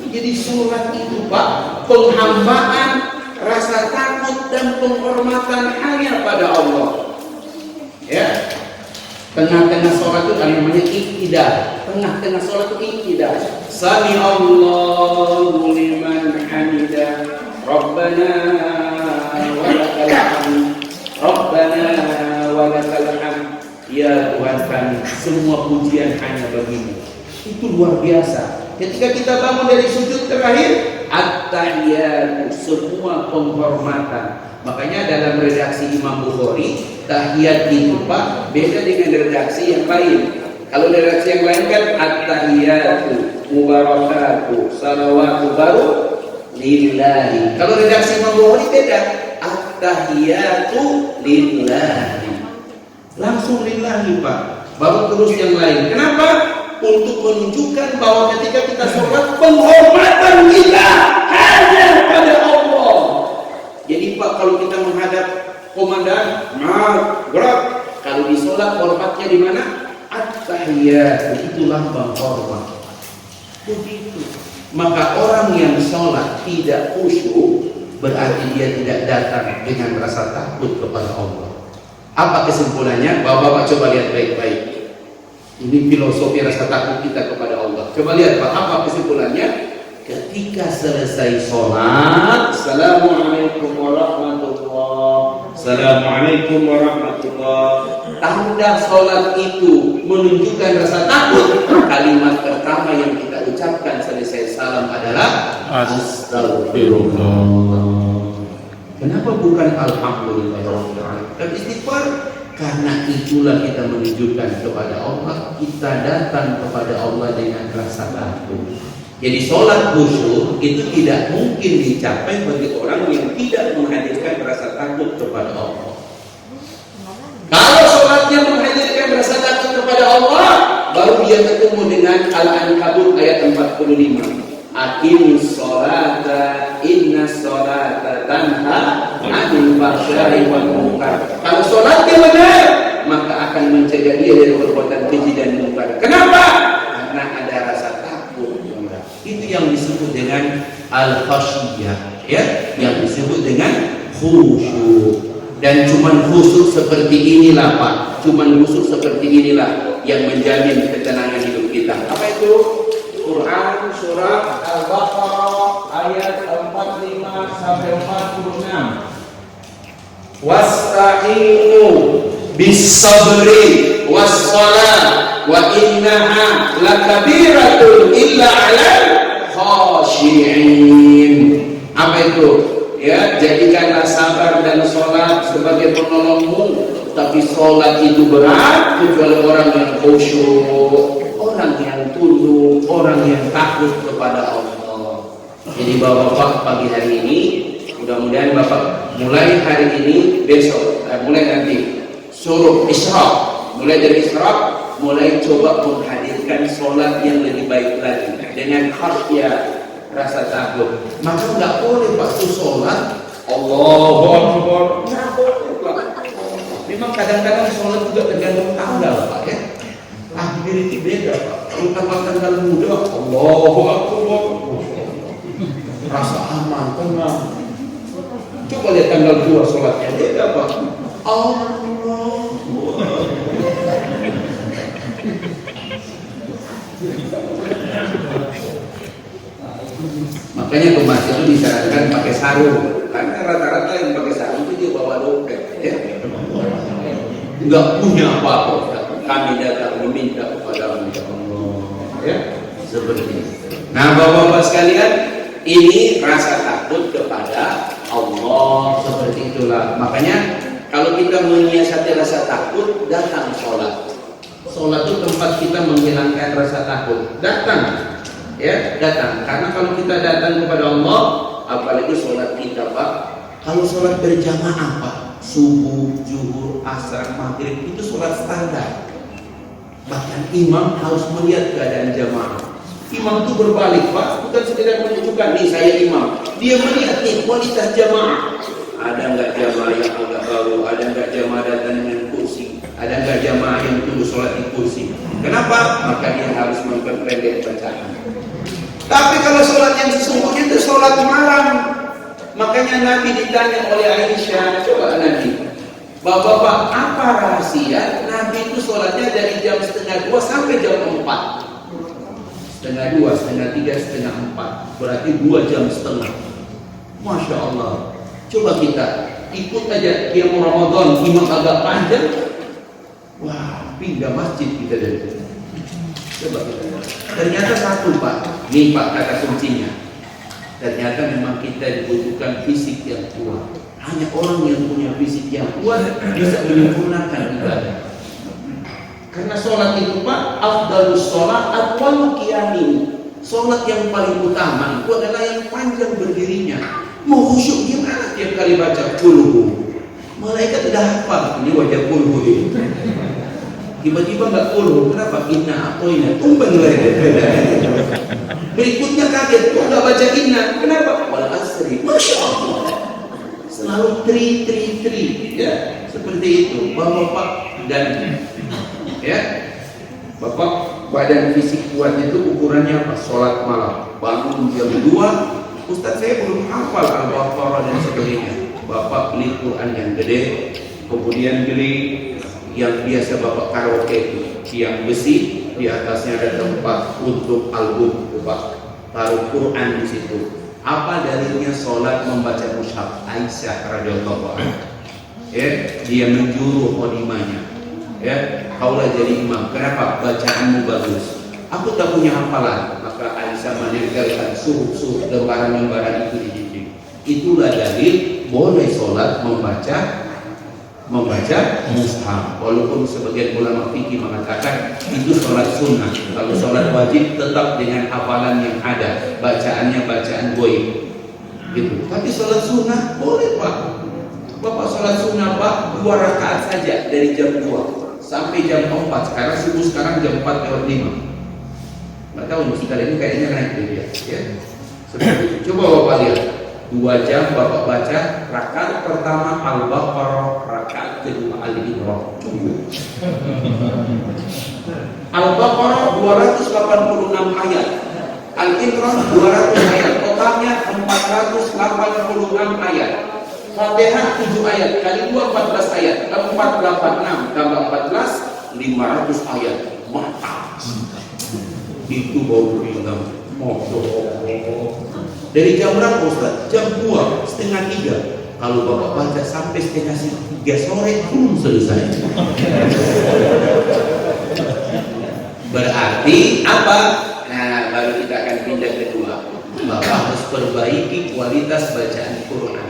[SPEAKER 1] Jadi sholat itu Pak, penghambaan, rasa takut dan penghormatan hanya pada Allah. Ya, tengah-tengah sholat itu namanya iktidal. Tengah-tengah sholat itu iktidal. Sami Allahu liman hamidah, Rabbana wa lakal hamd, Rabbana wa lakal hamd. Ya Tuhan kami, semua pujian hanya bagimu. Itu luar biasa. Ketika kita bangun dari sujud terakhir, at-tahiyatu, semua penghormatan. Makanya dalam redaksi Imam Bukhari, tahiyat itu Pak beda dengan redaksi yang lain. Kalau redaksi yang lain kan at-tahiyatu mubarakatuh salawatu baru lillahi. Kalau redaksi Imam Bukhari beda, at-tahiyatu lillahi. Langsung lillahi Pak. Baru terus yang lain. Kenapa? Untuk menunjukkan bahwa ketika kita sholat, penghormatan kita hanya pada Allah. Jadi Pak, kalau kita menghadap komandan, gerak. Kalau di sholat hormatnya di mana? At-tahiyat, itu lambang hormat. Begitu. Maka orang yang sholat tidak khusyuk berarti dia tidak datang dengan rasa takut kepada Allah. Apa kesimpulannya? Bapak-bapak coba lihat baik-baik. Ini filosofi rasa takut kita kepada Allah. Coba lihat Pak, apa kesimpulannya? Ketika selesai sholat, Assalamualaikum warahmatullahi, Assalamualaikum warahmatullahi. Tanda sholat itu menunjukkan rasa takut. Kalimat pertama yang kita ucapkan selesai salam adalah Astagfirullah. Kenapa bukan Alhamdulillah? Dan istighfar, Karena itulah kita menunjukkan kepada Allah, kita datang kepada Allah dengan rasa takut. Jadi sholat khusyuk itu tidak mungkin dicapai bagi orang yang tidak menghadirkan rasa takut kepada Allah. Kalau sholatnya menghadirkan rasa takut kepada Allah, baru dia ketemu dengan Al-Ankabut ayat 45. Aqimus sholata innas sholata tanha 'anil fahsya'i wal munkar. Kalau sholatnya benar, maka akan mencegah dia dari perbuatan keji dan munkar. Kenapa? Karena ada rasa takut. Itu yang disebut dengan al-khasyiyah, ya, yang disebut dengan khusyuk. Dan cuman khusyuk seperti inilah Pak, cuman khusyuk seperti inilah yang menjamin ketenangan hidup kita. Apa itu? Quran surah Al-Baqarah ayat 45 sampai 46. Wasta'inu bis-sabri was-shalah wa innaha lakabiratun illa 'alal khashi'in. Apa itu? Ya, jadikanlah sabar dan sholat sebagai penolongmu. Tapi sholat itu berat kecuali orang yang khusyuk, orang yang tunduk, orang yang takut kepada Allah. Jadi Bapak-bapak pagi hari ini, mudah-mudahan Bapak mulai hari ini, besok, mulai nanti suruh Isyraq, mulai dari Isyraq, mulai coba menghadirkan sholat yang lebih baik lagi dengan khasyah, rasa takut. Maka nggak boleh waktu sholat Allahu Akbar. Nggak boleh Pak. Memang kadang-kadang sholat juga tergantung tanggal Pak, ya. Akhirnya beda Pak. Terutama tanggal muda Allahu Akbar. Rasa aman, tenang. Coba lihat tanggal 2 sholatnya beda Pak. Allah. Makanya pembaca itu disarankan pakai sarung, karena rata-rata yang pakai sarung itu dia bawa dompet, ya. Enggak punya apa-apa. Kami datang meminta kepada Allah, ya, seperti ini. Nah, Bapak-bapak sekalian, ini rasa takut kepada Allah, seperti itulah. Makanya kalau kita menyiasati rasa takut, datang sholat. Sholat itu tempat kita menghilangkan rasa takut. Datang. Ya, datang. Karena kalau kita datang kepada Allah, apalagi sholat kita Pak, kalau sholat berjamaah Pak, subuh, zuhur, asar, maghrib itu sholat standar. Bahkan imam harus melihat keadaan jamaah. Imam itu berbalik Pak, bukan sekedar menunjukkan nih saya imam. Dia melihat nih kualitas jamaah. Ada nggak jamaah yang agak baru? Ada nggak jamaah datang dengan kursi? Ada nggak jamaah yang tunggu sholat di kursi? Kenapa? Maka dia harus memperpendek bacaan. Tapi kalau sholat yang sesungguhnya itu sholat malam. Makanya Nabi ditanya oleh Aisyah, coba Nabi, Bapak-bapak, apa rahasia Nabi itu sholatnya dari jam 1:30 sampai jam 4? 1:30, 1:30, 1:30, berarti 2,5 jam. Masya Allah. Coba kita ikut aja qiyam Ramadan, imam agak panjang. Wah, pindah masjid kita dari sini. Coba kita. Ternyata satu Pak, nih Pak kata kuncinya. Ternyata memang kita dibutuhkan fisik yang kuat. Hanya orang yang punya fisik yang kuat bisa menyempurnakan ibadah. Karena sholat itu Pak, afdalus sholat atwalu qiyamin. Sholat yang paling utama itu adalah yang panjang berdirinya. Mau khusyuk gimana tiap kali baca kulhu? Malaikat udah hafal ini wajah kulhu ini. Tiba-tiba nggak kulhu, kenapa? Inna atau inna tumbang lagi. Berikutnya kaget, kok nggak baca inna? Kenapa? Wal asri, masya Allah. Selalu tri, ya seperti itu. Bapak dan ya, Bapak badan fisik kuat itu ukurannya apa? Sholat malam, bangun jam 2. Ustaz saya belum hafal Al-Baqarah dan sebagainya. Bapak beli Quran yang gede, kemudian beli yang biasa Bapak karaoke itu, yang besi, di atasnya ada tempat untuk album, Bapak taruh Quran di situ. Apa dalilnya sholat membaca mushaf? Aisyah radhiyallahu anha, ya, dia menjuru khadimahnya, ya, kaulah jadi imam. Kenapa? Bacaanmu bagus. Aku tak punya hafalan. Maka Aisyah menempelkan suruh lembaran-lembaran itu di dinding. Itulah dalil boleh sholat membaca membaca mushaf. Walaupun sebagian ulama fikih mengatakan itu sholat sunnah. Kalau sholat wajib tetap dengan hafalan yang ada, bacaannya bacaan goib gitu. Tapi sholat sunnah boleh Pak. Bapak sholat sunnah Pak 2 rakaat saja dari jam 2 sampai jam 4. Sekarang subuh sekarang jam 4:05. Nggak tahu nih kali ini kayaknya naik dulu ya. Seperti itu. Coba Bapak lihat. 2 jam Bapak baca rakaat pertama Al-Baqarah, rakaat kedua Al-Imran. Al-Baqarah 286 ayat, Al-Imran 200 ayat, totalnya 486 ayat. Fatihah 7 ayat, kali 2 14 ayat, 486 tambah 14 500 ayat. Mantap. Itu baru bilang dari jam berapa Ustaz? Jam 2:30. Kalau Bapak baca sampai 2:30 sore belum selesai. Berarti apa? Nah, baru kita akan pindah kedua. Bapak harus perbaiki kualitas bacaan Quran.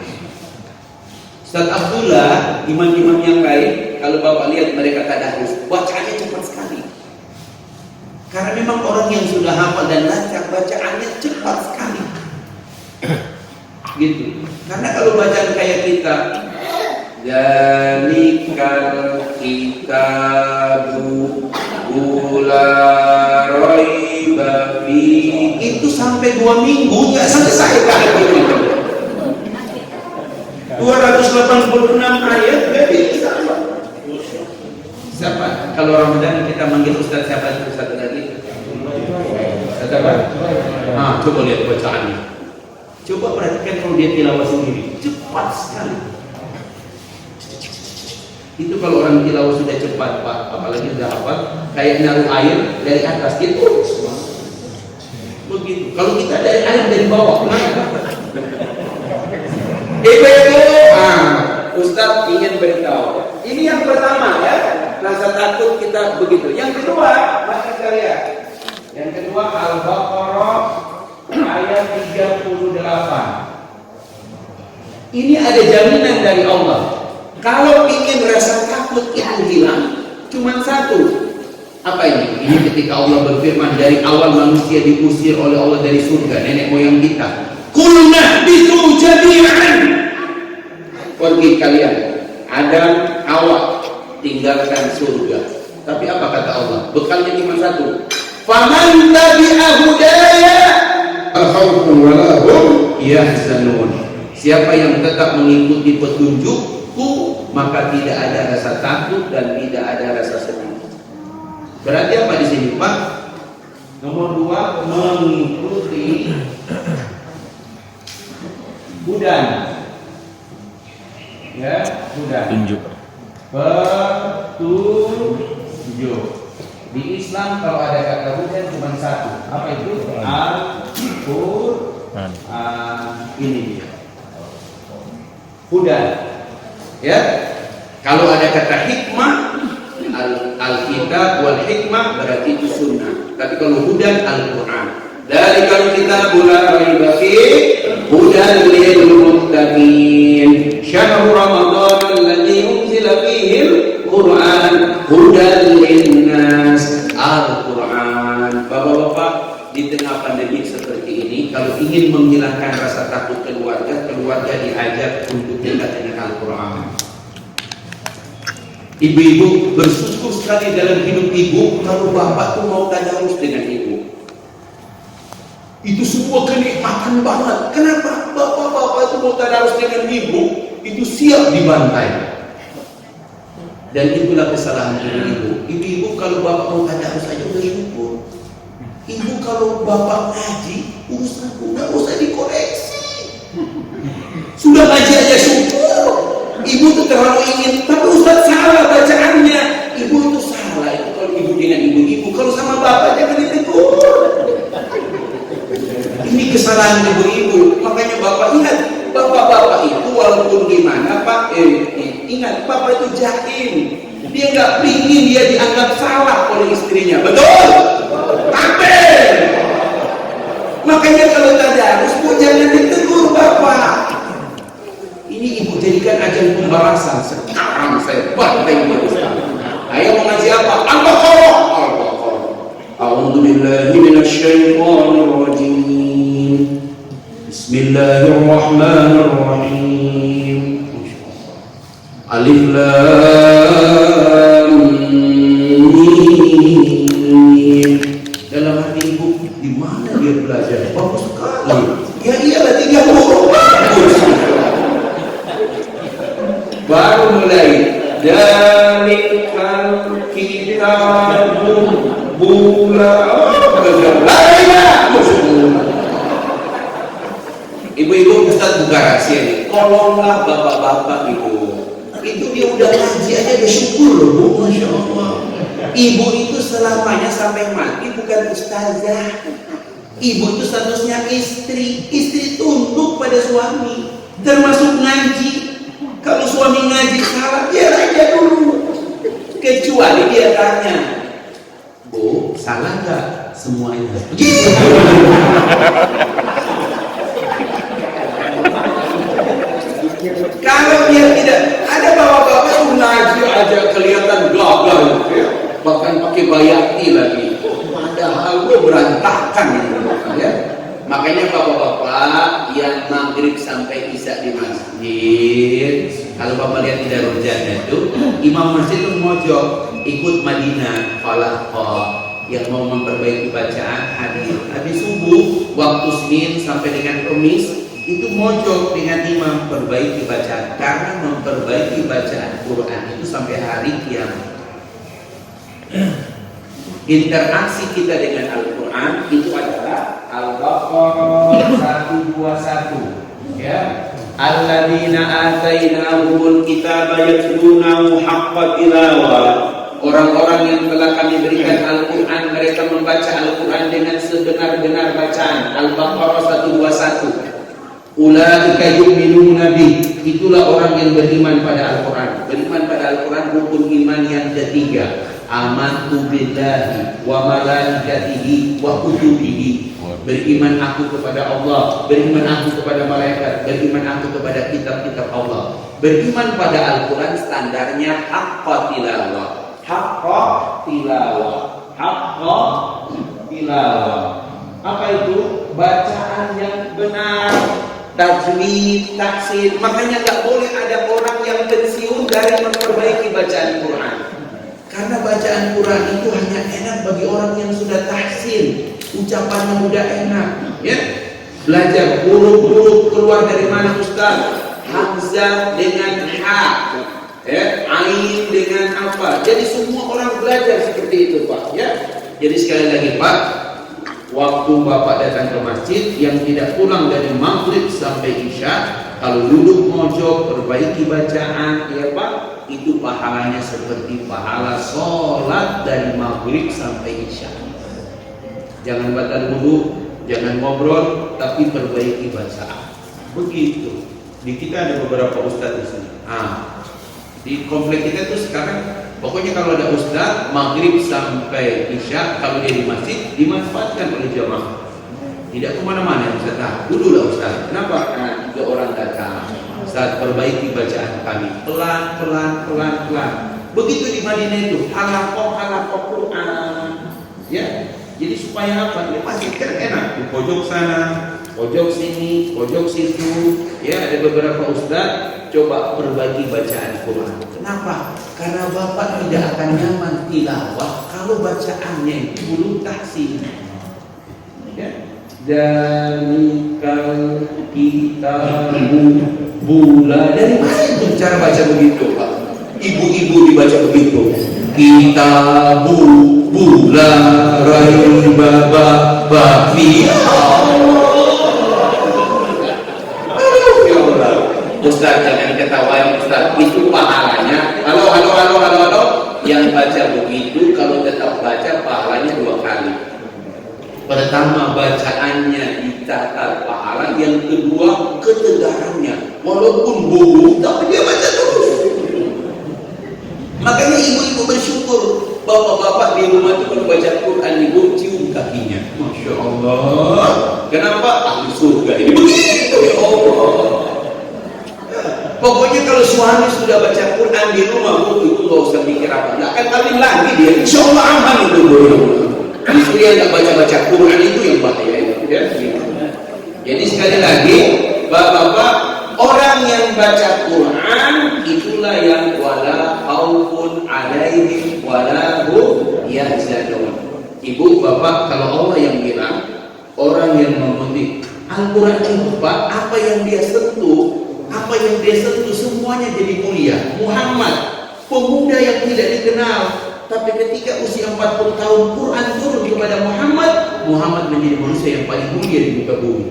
[SPEAKER 1] Ustaz Abdullah, imam-imam yang lain, kalau Bapak lihat mereka tadarus, bacaannya cepat sekali. Karena memang orang yang sudah hafal dan lancar, bacaannya cepat sekali. Gitu. Karena kalau bacaan kayak kita, zalikal kitabu la raiba fihi, itu sampai 2 minggu nggak selesai kan gitu. 286 ayat nggak bisa. Siapa? Kalau Ramadan kita manggil Ustaz siapa? Ustaz lagi? Ustaz apa? Coba lihat bacaannya. Coba perhatikan kalau dia tilawah sendiri, cepat sekali. Itu kalau orang tilawah sudah cepat Pak, apalagi sudah hafal, kayak naruh air dari atas gitu. Begitu. Kalau kita dari air dari bawah, Ustaz ingin beritahu. Ini yang pertama ya, rasa takut kita begitu. Yang kedua, Mas sekalian. Yang kedua Al-Baqarah ayat 38. Ini ada jaminan dari Allah. Kalau ingin rasa takut itu hilang, cuma satu. Apa ini? Ini ketika Allah berfirman dari awal manusia diusir oleh Allah dari surga, nenek moyang kita. Kulna bitu jami'an. Pergi kalian, Adam, Hawa, tinggalkan surga. Tapi apa kata Allah? Bekalnya cuma satu. Faman tabi'a hudaya al-khawfun walahum yahzanun. Siapa yang tetap mengikuti petunjukku, maka tidak ada rasa takut dan tidak ada rasa sedih. Berarti apa di sini, Pak? Nomor 2, mengikuti hudan. Ya, hudan. Tunjuk. Petunjuk. Di Islam kalau ada kata hudan cuma satu. Apa itu? Al-Qur'an. Ini dia. Hudan. Ya. Kalau ada kata hikmah, Al-Kitab wal hikmah berarti itu sunnah. Tapi kalau hudan Al-Qur'an. Dari kalau kita mulai bagi hudan lil muttaqin. Syahrul Ramadan alladzi unzila fihi al-Qur'an hudan linnas. Al-Qur'an. Bapak-bapak, di tengah pandemi seperti ini, kalau ingin menghilangkan rasa takut keluarga diajak untuk dekat dengan Al-Qur'an. Ibu-ibu bersyukur sekali dalam hidup ibu kalau bapak tuh mau tadarus dengan ibu. Itu semua kenikmatan banget. Kenapa? Bapak-bapak itu mau tadarus dengan ibu, itu siap dibantai. Dan itulah kesalahan ibu. Ibu-ibu kalau bapak mau tadarus aja udah syukur. Ibu kalau bapak ngaji, nggak usah dikoreksi. Sudah ngaji aja syukur. Ibu tuh terlalu ingin, tapi Ustaz salah bacaannya. Ibu tuh salah itu kalau ibu dengan ibu-ibu. Kalau sama bapak jangan ditegur. Ini kesalahan ibu-ibu. Makanya bapak ingat, bapak-bapak itu walaupun gimana Pak, ingat bapak itu jahil. Dia nggak pingin dia dianggap salah oleh istrinya. Betul? Amin. Makanya kalau tadarus jangan ditegur bapak. Ini ibu jadikan ajang pembalasan. Sekarang saya banteng dia Ustaz. Ayo mau ngaji apa? Al-Baqarah. A'udzubillahi minasyaitonir rajim. Bismillahirrahmanirrahim. Alif Lam Mim. Dalam hati ibu, di mana dia belajar? Bagus sekali. Ya iyalah 3 huruf. Baru mulai. Dalikal kitabun bula. Ibu-ibu, Ustaz buka rahasia nih. Tolonglah bapak-bapak itu dia udah ngaji aja udah syukur loh Bu, Masya Allah. Ibu itu selamanya sampai mati bukan ustazah. Ibu itu statusnya istri. Istri tunduk pada suami, termasuk ngaji. Kalau suami ngaji salah, biar aja dulu. Kecuali dia tanya, Bu, salah nggak semuanya? Gitu. Kalau dia tidak, ada bapak-bapak yang ngaji aja kelihatan gagal, ya. Bahkan pakai bayati lagi. Padahal gue berantakan ya. Makanya bapak-bapak yang maghrib sampai isya di masjid, kalau bapak lihat di Darul Jannah itu, imam masjid itu mojok ikut Madinah Falaqah yang mau memperbaiki bacaan hadir. Habis subuh waktu Senin sampai dengan Kamis itu mojok dengan imam perbaiki bacaan, karena memperbaiki bacaan Quran itu sampai hari kiamat. Interaksi kita dengan Al-Quran itu adalah Al-Baqarah 121 ya. Alladzina atainahumul kitaba yatlunahu haqqa tilawah. Orang-orang yang telah kami berikan Al-Quran, mereka membaca Al-Quran dengan sebenar-benar bacaan. Al-Baqarah 121. Ulaika yu'minuna bih. Itulah orang yang beriman pada Al-Quran. Beriman pada Al-Quran rukun iman yang ketiga. Amantu billahi wa malaikatihi wa kutubihi. Beriman aku kepada Allah, beriman aku kepada malaikat, beriman aku kepada kitab-kitab Allah. Beriman pada Al-Quran standarnya haqqa tilawah. Haqqa tilawah. Haqqa tilawah. Apa itu? Bacaan yang benar, tajwid, tahsin. Makanya gak boleh ada orang yang pensiun dari memperbaiki bacaan Quran. Karena bacaan Quran itu hanya enak bagi orang yang sudah tahsin, ucapannya udah enak, ya. Belajar huruf-huruf keluar dari mana Ustaz? Hamzah dengan ha, ya, ain dengan apa? Jadi semua orang belajar seperti itu, Pak, ya. Jadi sekali lagi, Pak, waktu Bapak datang ke masjid yang tidak pulang dari maghrib sampai isya, kalau duduk mojok perbaiki bacaan, ya Pak, itu pahalanya seperti pahala sholat dari maghrib sampai isya. Jangan batal wudu, jangan ngobrol, tapi perbaiki bacaan. Begitu. Di kita ada beberapa ustadz di sini. Di komplek kita tuh sekarang, pokoknya kalau ada ustadz maghrib sampai isya, kalau dia di masjid dimanfaatkan oleh jamaah. Tidak kemana-mana Ustaz. Dulu lah Ustaz. Kenapa? Karena 3 orang datang. Ustaz, perbaiki bacaan kami pelan-pelan. Begitu di Madinah itu halaqah Quran. Ya. Jadi supaya apa? Dia masjid kan enak. Di pojok sana, pojok sini, pojok situ. Ya, ada beberapa ustaz coba perbaiki bacaan Quran. Kenapa? Karena Bapak tidak akan nyaman tilawah kalau bacaannya itu belum tahsin. Ya. Dalikal kitabu bula. Dari mana itu cara baca begitu, Pak? Ibu-ibu dibaca begitu. Kitabu bula raiba bafi. Ya Allah. Ustaz jangan ketawain Ustaz. Itu pahalanya. Halo. Yang baca begitu kalau tetap baca pahalanya 2 kali. Pertama bacaannya dicatat pahala, yang kedua ketegarannya. Walaupun bodoh tapi dia baca terus. Makanya ibu-ibu bersyukur, bapak-bapak di rumah itu kalau baca Quran ibu cium kakinya. Masya Allah. Kenapa? Ahli surga ini begitu ya Allah. Pokoknya kalau suami sudah baca Quran di rumah, itu nggak usah mikir apa, nggak akan kawin lagi dia. Insya Allah aman itu. Istri yang nggak baca Quran itu yang bahaya itu. Ya. Jadi sekali lagi, bapak-bapak, orang yang baca Quran itulah yang wala khaufun alaihim wala hum yahzanun. Ibu, bapak, kalau Allah yang bilang, orang yang memetik Al-Quran itu, Pak, apa yang dia sentuh semuanya jadi mulia. Muhammad, pemuda yang tidak dikenal, tapi ketika usia 40 tahun Quran turun kepada Muhammad menjadi manusia yang paling mulia di muka bumi.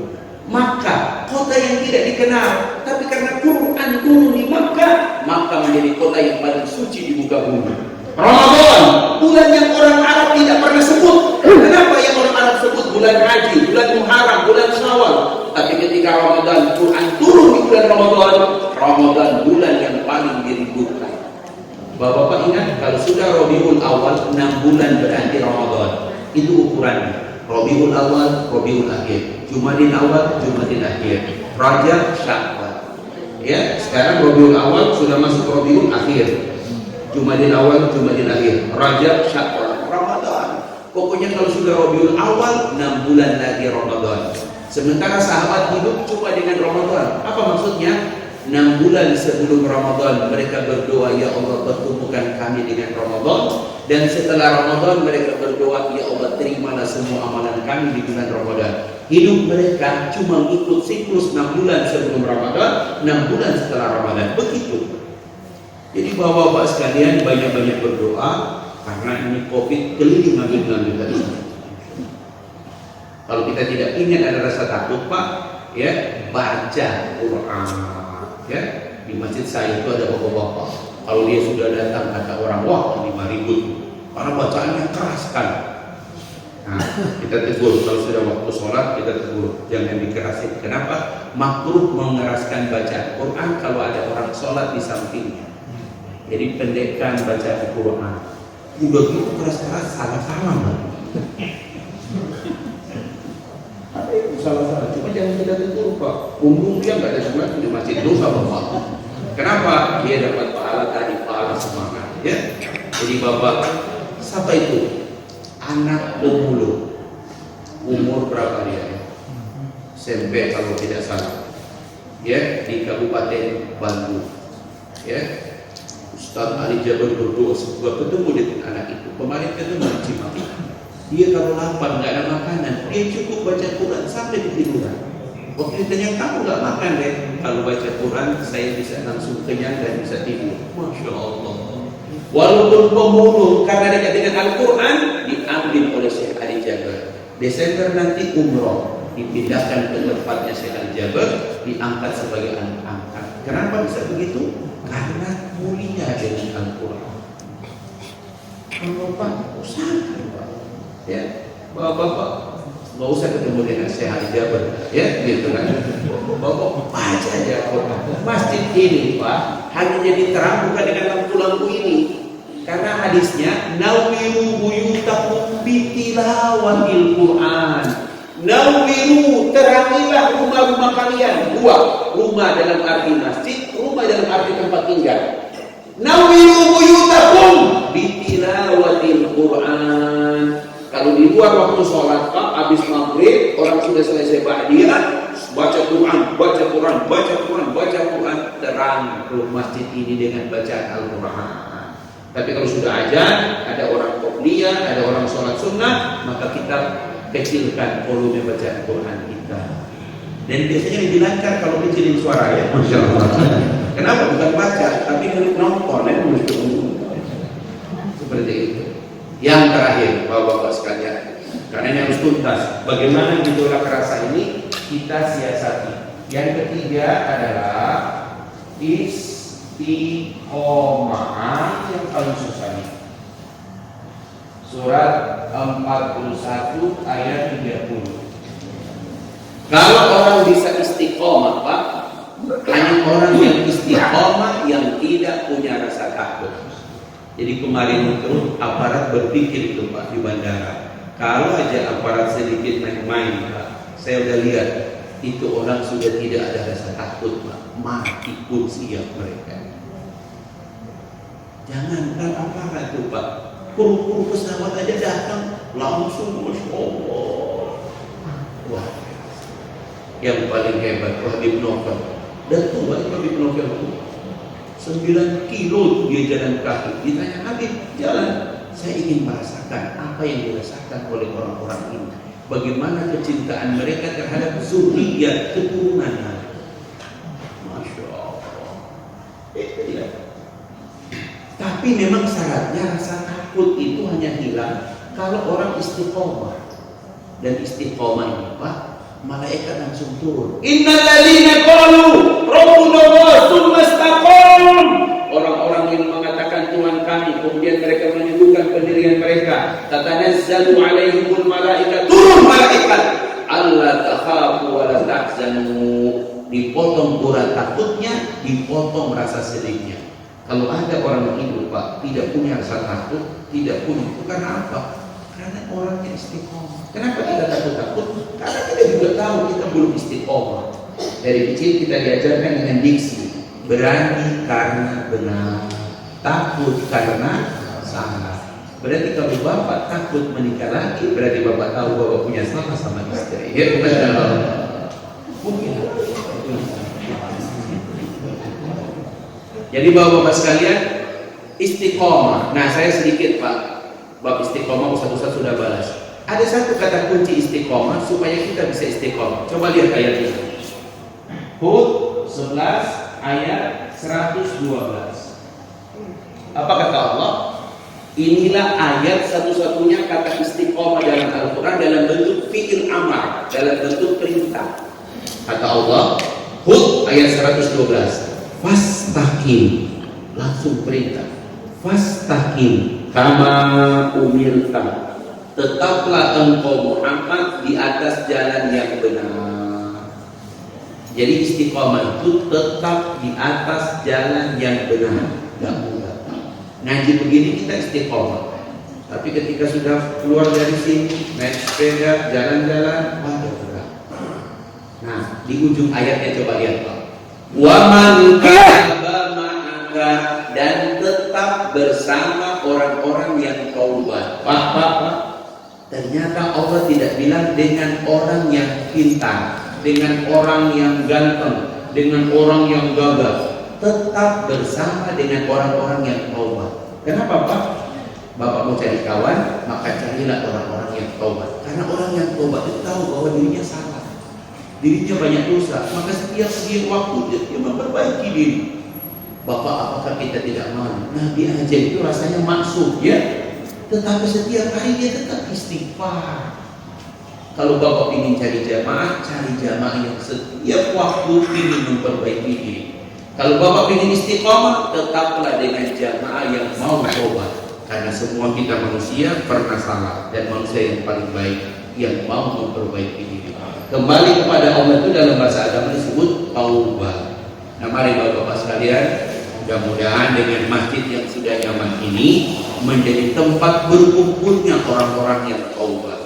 [SPEAKER 1] Makkah, kota yang tidak dikenal, tapi karena Quran turun di Makkah, Makkah menjadi kota yang paling suci di muka bumi. Ramadan, bulan yang orang Arab tidak pernah sebut. Kenapa yang orang Arab sebut bulan haji, bulan Muharram, bulan Syawal? Tapi ketika Ramadan, Quran turun di bulan Ramadan bulan yang paling diributkan. Bapak-bapak ingat, kalau sudah Rabiul Awal 6 bulan berarti Ramadan. Itu ukurannya. Rabiul Awal, Rabiul Akhir, Jumadil Awal, Jumadil Akhir, Rajab, Syawal. Ya, sekarang Rabiul Awal sudah masuk Rabiul Akhir. Jumadil Awal, Jumadil Akhir, Rajab, Syawal, Ramadan. Pokoknya kalau sudah Rabiul Awal 6 bulan lagi Ramadan. Sementara sahabat hidup cuma dengan Ramadan. Apa maksudnya? 6 bulan sebelum Ramadan mereka berdoa, ya Allah pertemukan kami dengan Ramadan. Dan setelah Ramadan mereka berdoa, ya Allah terimalah semua amalan kami di bulan Ramadan. Hidup mereka cuma ikut siklus 6 bulan sebelum Ramadan, 6 bulan setelah Ramadan. Begitu. Jadi bapak-bapak sekalian banyak-banyak berdoa, karena ini COVID keliling ngambil tadi. Kalau kita tidak ingin ada rasa takut, Pak, ya baca Quran. Ya, di masjid saya itu ada bapak-bapak. Kalau dia sudah datang kata orang, wah ini ribut, karena bacaannya keras kan. Nah, kita tegur kalau sudah waktu sholat, kita tegur, jangan dikerasin. Kenapa? Makruh mengeraskan bacaan Quran kalau ada orang sholat di sampingnya. Jadi pendekkan bacaan Quran. Udah gitu keras-keras, salah-salah. Salah-salah, cuma jangan kita tegur, Pak. Umum dia nggak ada sholat di masjid, dosa Bapak. Kenapa? Dia dapat pahala tadi, pahala semangat. Ya. Jadi Bapak, siapa itu? Anak pemulung. Umur berapa dia? SMP kalau tidak salah. Ya, di Kabupaten Bandung. Ya. Ustaz Ali Jaber berdoa sebuah ketemu dengan anak itu. Kemarin ketemu di Cimahi. Dia kalau lapar nggak ada makanan, dia cukup baca Quran sampai ketiduran. Waktu ditanya, kamu nggak makan deh? Kalau baca Quran, saya bisa langsung kenyang dan bisa tidur. Masya Allah. Walaupun pemulung, karena dekat dengan Al-Quran, diambil oleh Syekh Ali Jaber. Desember nanti umroh, dipindahkan ke tempatnya Syekh Ali Jaber, diangkat sebagai anak angkat. Kenapa bisa begitu? Karena mulia dengan Al-Quran. Bapak, usahakan Pak. Ya, bapak-bapak nggak usah ketemu dengan Syekh Ali Jaber, ya, gitu kan? Bapak baca aja Quran. Masjid ini, Pak, hanya jadi terang bukan dengan lampu-lampu ini, karena hadisnya nawiru buyutakum bitilawatil Quran. Nawiru, terangilah rumah-rumah kalian. Dua, rumah dalam arti masjid, rumah dalam arti tempat tinggal. Nawiru buyutakum bitilawatil Quran. Kalau di luar waktu sholat, Pak, habis maghrib, orang sudah selesai ba'diyah, baca Quran, terang masjid ini dengan bacaan Al-Quran. Tapi kalau sudah ajan, ada orang qobliyah, ada orang sholat sunnah, maka kita kecilkan volume bacaan Quran kita. Dan biasanya lebih lancar kalau kecilin suara, ya, Masya Allah. Kenapa? Bukan baca, tapi kalau nonton, ya, seperti itu. Yang terakhir, bapak-bapak sekalian, karena ini harus tuntas. Bagaimana gejolak rasa ini kita siasati. Yang ketiga adalah istiqomah, yang paling susah nih. Surat 41 ayat 30. Kalau orang bisa istiqomah, Pak, hanya orang yang istiqomah yang tidak punya rasa takut. Jadi kemarin itu aparat berpikir itu, Pak, di bandara, kalau aja aparat sedikit main-main, Pak, saya udah lihat itu orang sudah tidak ada rasa takut, Pak. Mati pun siap mereka. Jangankan apa itu, Pak. Kru pesawat aja datang langsung, Masya Allah. Wah, yang paling hebat Habib Novel. Dan tua itu Habib Novel itu 9 kilo tuh dia jalan kaki. Ditanya Habib, jalan. Saya ingin merasakan apa yang dirasakan oleh orang-orang ini. Bagaimana kecintaan mereka terhadap zuriyat keturunan. Masya Allah. Itu ya. Tapi memang syaratnya rasa takut itu hanya hilang kalau orang istiqomah. Dan istiqomah ini, Pak, malaikat langsung turun. Innal ladzina qalu rabbuna Allah tsumma istaqamu. Orang-orang yang mengatakan Tuhan kami, kemudian mereka menyebutkan pendirian mereka, tatanazzalu alaihimul malaikat, turun malaikat, alla takhafu wa la tahzanu. Dipotong urat takutnya, dipotong rasa sedihnya. Kalau ada orang hidup, Pak, tidak punya rasa takut, tidak punya, itu karena apa? Karena orangnya istiqomah. Kenapa kita takut-takut? Karena kita juga tahu kita belum istiqomah. Dari kecil kita diajarkan dengan diksi, berani karena benar, takut karena salah. Berarti kalau bapak takut menikah lagi, berarti bapak tahu bapak punya salah sama istri. Ya, bukan mungkin. Jadi bapak-bapak sekalian, istiqomah. Nah, saya sedikit, Pak, bab istiqomah Ustaz sudah balas. Ada satu kata kunci istiqomah supaya kita bisa istiqomah. Coba lihat ayat ini. Hud 11 ayat 112. Apa kata Allah? Inilah ayat satu-satunya kata istiqomah dalam Al-Quran dalam bentuk fi'il amar, dalam bentuk perintah. Kata Allah, Hud ayat 112. Fastaqim, langsung perintah. Fastaqim kama umirta, tetaplah engkau Muhammad di atas jalan yang benar. Jadi istiqomah itu tetap di atas jalan yang benar. Gak mudah. Ngaji begini kita istiqomah. Tapi ketika sudah keluar dari sini, naik sepeda, jalan-jalan, waduh berat. Nah, di ujung ayatnya coba lihat, Pak. Wa man kana ma'aka, dan tetap bersama orang-orang yang taubat. Pak. Ternyata Allah tidak bilang dengan orang yang pintar, dengan orang yang ganteng, dengan orang yang gagah. Tetap bersama dengan orang-orang yang taubat. Kenapa, Pak? Bapak mau cari kawan, maka carilah orang-orang yang taubat. Karena orang yang taubat itu tahu bahwa dirinya salah, dirinya banyak dosa, maka setiap waktu dia memperbaiki diri. Bapak, apakah kita tidak malu? Nabi aja itu rasanya maksud, ya. Tetapi setiap hari dia tetap istighfar. Kalau Bapak ingin cari jamaah yang setiap waktu ingin memperbaiki diri. Kalau Bapak ingin istiqomah, tetaplah dengan jamaah yang mau tobat. Karena semua kita manusia pernah salah, dan manusia yang paling baik yang mau memperbaiki diri. Kembali kepada Allah itu dalam bahasa agama disebut taubat. Nah, mari Bapak-bapak sekalian, mudah-mudahan dengan masjid yang sudah nyaman ini menjadi tempat berkumpulnya orang-orang yang taubat.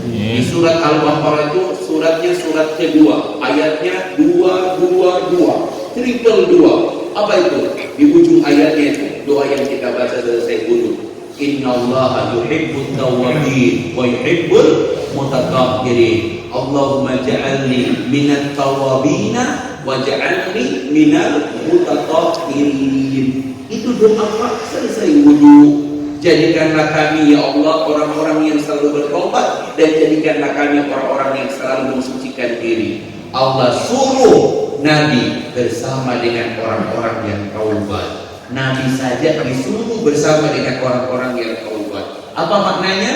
[SPEAKER 1] Di surat Al-Baqarah itu suratnya surat kedua, ayatnya 222. Triple 2. Apa itu? Di ujung ayatnya itu doa yang kita baca selesai dulu. Innallaha yuhibbut tawwabin wa yuhibbul mutatahhirin. Allahumma ja'alni minat tawwabina wa ja'alni minal mutatahhirin. Itu doa, Pak, selesai wudu. Jadikanlah kami, ya Allah, orang-orang yang selalu bertobat, dan jadikanlah kami orang-orang yang selalu mensucikan diri. Allah suruh Nabi bersama dengan orang-orang yang taubat. Nabi saja disuruh bersama dengan orang-orang yang taubat. Apa maknanya?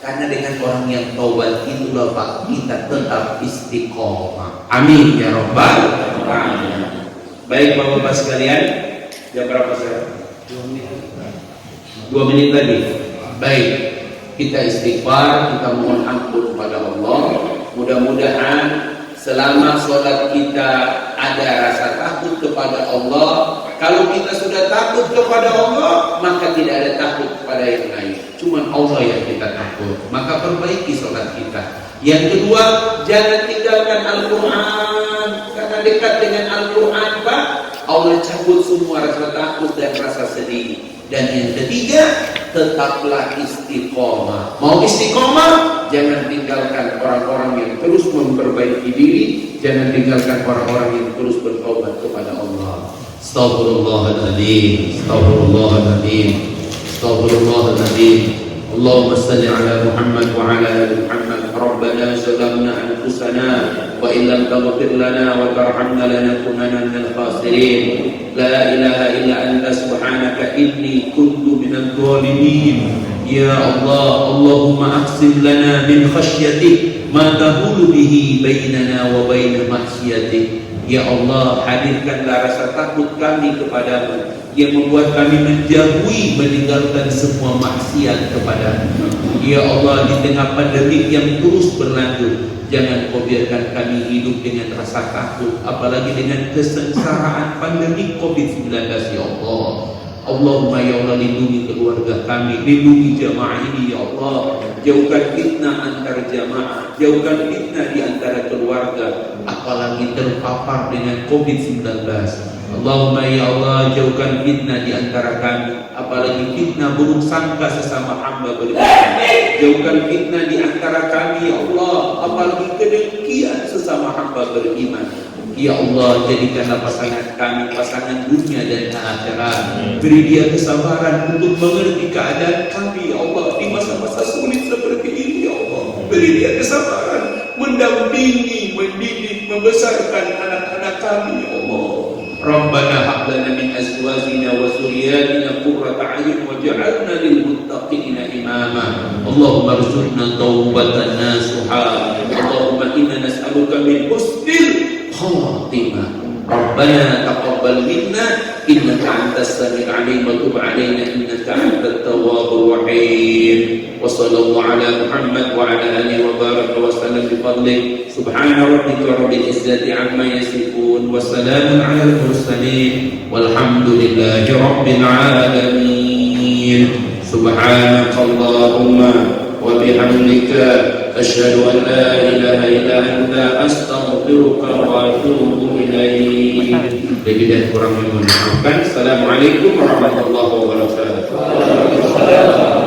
[SPEAKER 1] Karena dengan orang yang taubat itulah, Pak, kita tetap istiqomah. Amin ya rabbal alamin. Baik Bapak-bapak sekalian, jam berapa saya? 2 menit lagi. Baik, kita istighfar, kita mohon ampun kepada Allah. Mudah-mudahan selama sholat kita ada rasa takut kepada Allah. Kalau kita sudah takut kepada Allah, maka tidak ada takut kepada yang lain. Cuma Allah yang kita takut. Maka perbaiki sholat kita. Yang kedua, jangan tinggalkan Al-Quran, karena dekat dengan Al-Quran Pak, Allah cabut semua rasa takut dan rasa sedih. Dan yang ketiga, tetaplah istiqomah. Mau istiqomah, jangan tinggalkan orang-orang yang terus memperbaiki diri, jangan tinggalkan orang-orang yang terus bertobat kepada Allah. Astaghfirullahaladzim, astaghfirullahaladzim, astaghfirullahaladzim. Allahumma salli ala Muhammad wa ala ali Muhammad. Rabbana zalamna anfusana wa in lam taghfir lana wa tarhamna lanakunanna minal khasirin. La ilaha illa anta subhanaka inni kuntu minadh dhalimin. Ya Allah, Allahumma aqsim lana min khasyatik ma tahulu bihi bainana wa bain maksiatik. Ya Allah, hadirkanlah rasa takut kami kepadamu yang membuat kami menjauhi meninggalkan semua maksiat kepadamu. Ya Allah, di tengah pandemi yang terus berlanjut, jangan kau biarkan kami hidup dengan rasa takut, apalagi dengan kesengsaraan pandemi COVID-19. Ya Allah, Allahumma ya Allah, lindungi keluarga kami, lindungi jamaah ini. Ya Allah, jauhkan fitnah antar jamaah, jauhkan fitnah di antara keluarga, apalagi terpapar dengan COVID-19. Allahumma ya Allah, jauhkan fitnah di antara kami, apalagi fitnah buruk sangka sesama hamba beriman. Jauhkan fitnah di antara kami ya Allah, apalagi kedengkian sesama hamba beriman. Ya Allah, jadikanlah pasangan kami pasangan dunia dan akhirat. Beri dia kesabaran untuk mengerti keadaan kami ya Allah di masa-masa sulit seperti ini ya Allah. Beri dia kesabaran mendampingi, mendidik, membesarkan anak-anak kami ya Allah. Rabbana hab lana min azwajina wa dhurriyyatina qurrata a'yun waj'alna lil muttaqina imama. Allahumma arzuqna tawbatan nasuha. Allahumma inna nas'aluka min husnil khatimah. Rabbana taqabbal minna innaka antas samiul 'alim wa tub 'alaina innaka antat tawwabur rahim. Wa sallallahu ala Muhammad wa ala alihi wa baraka wa sallam bi fadli. Subhana rabbika rabbil izzati amma yasifun wa salamun 'alal mursalin walhamdulillahi rabbil alamin. Subhanakallahumma wa bihamdika asyhadu an la ilaha illa anta astaghfiruka wa atubu ilaik. Lebih dan kurang yang mohon maafkan. Assalamualaikum warahmatullahi wabarakatuh.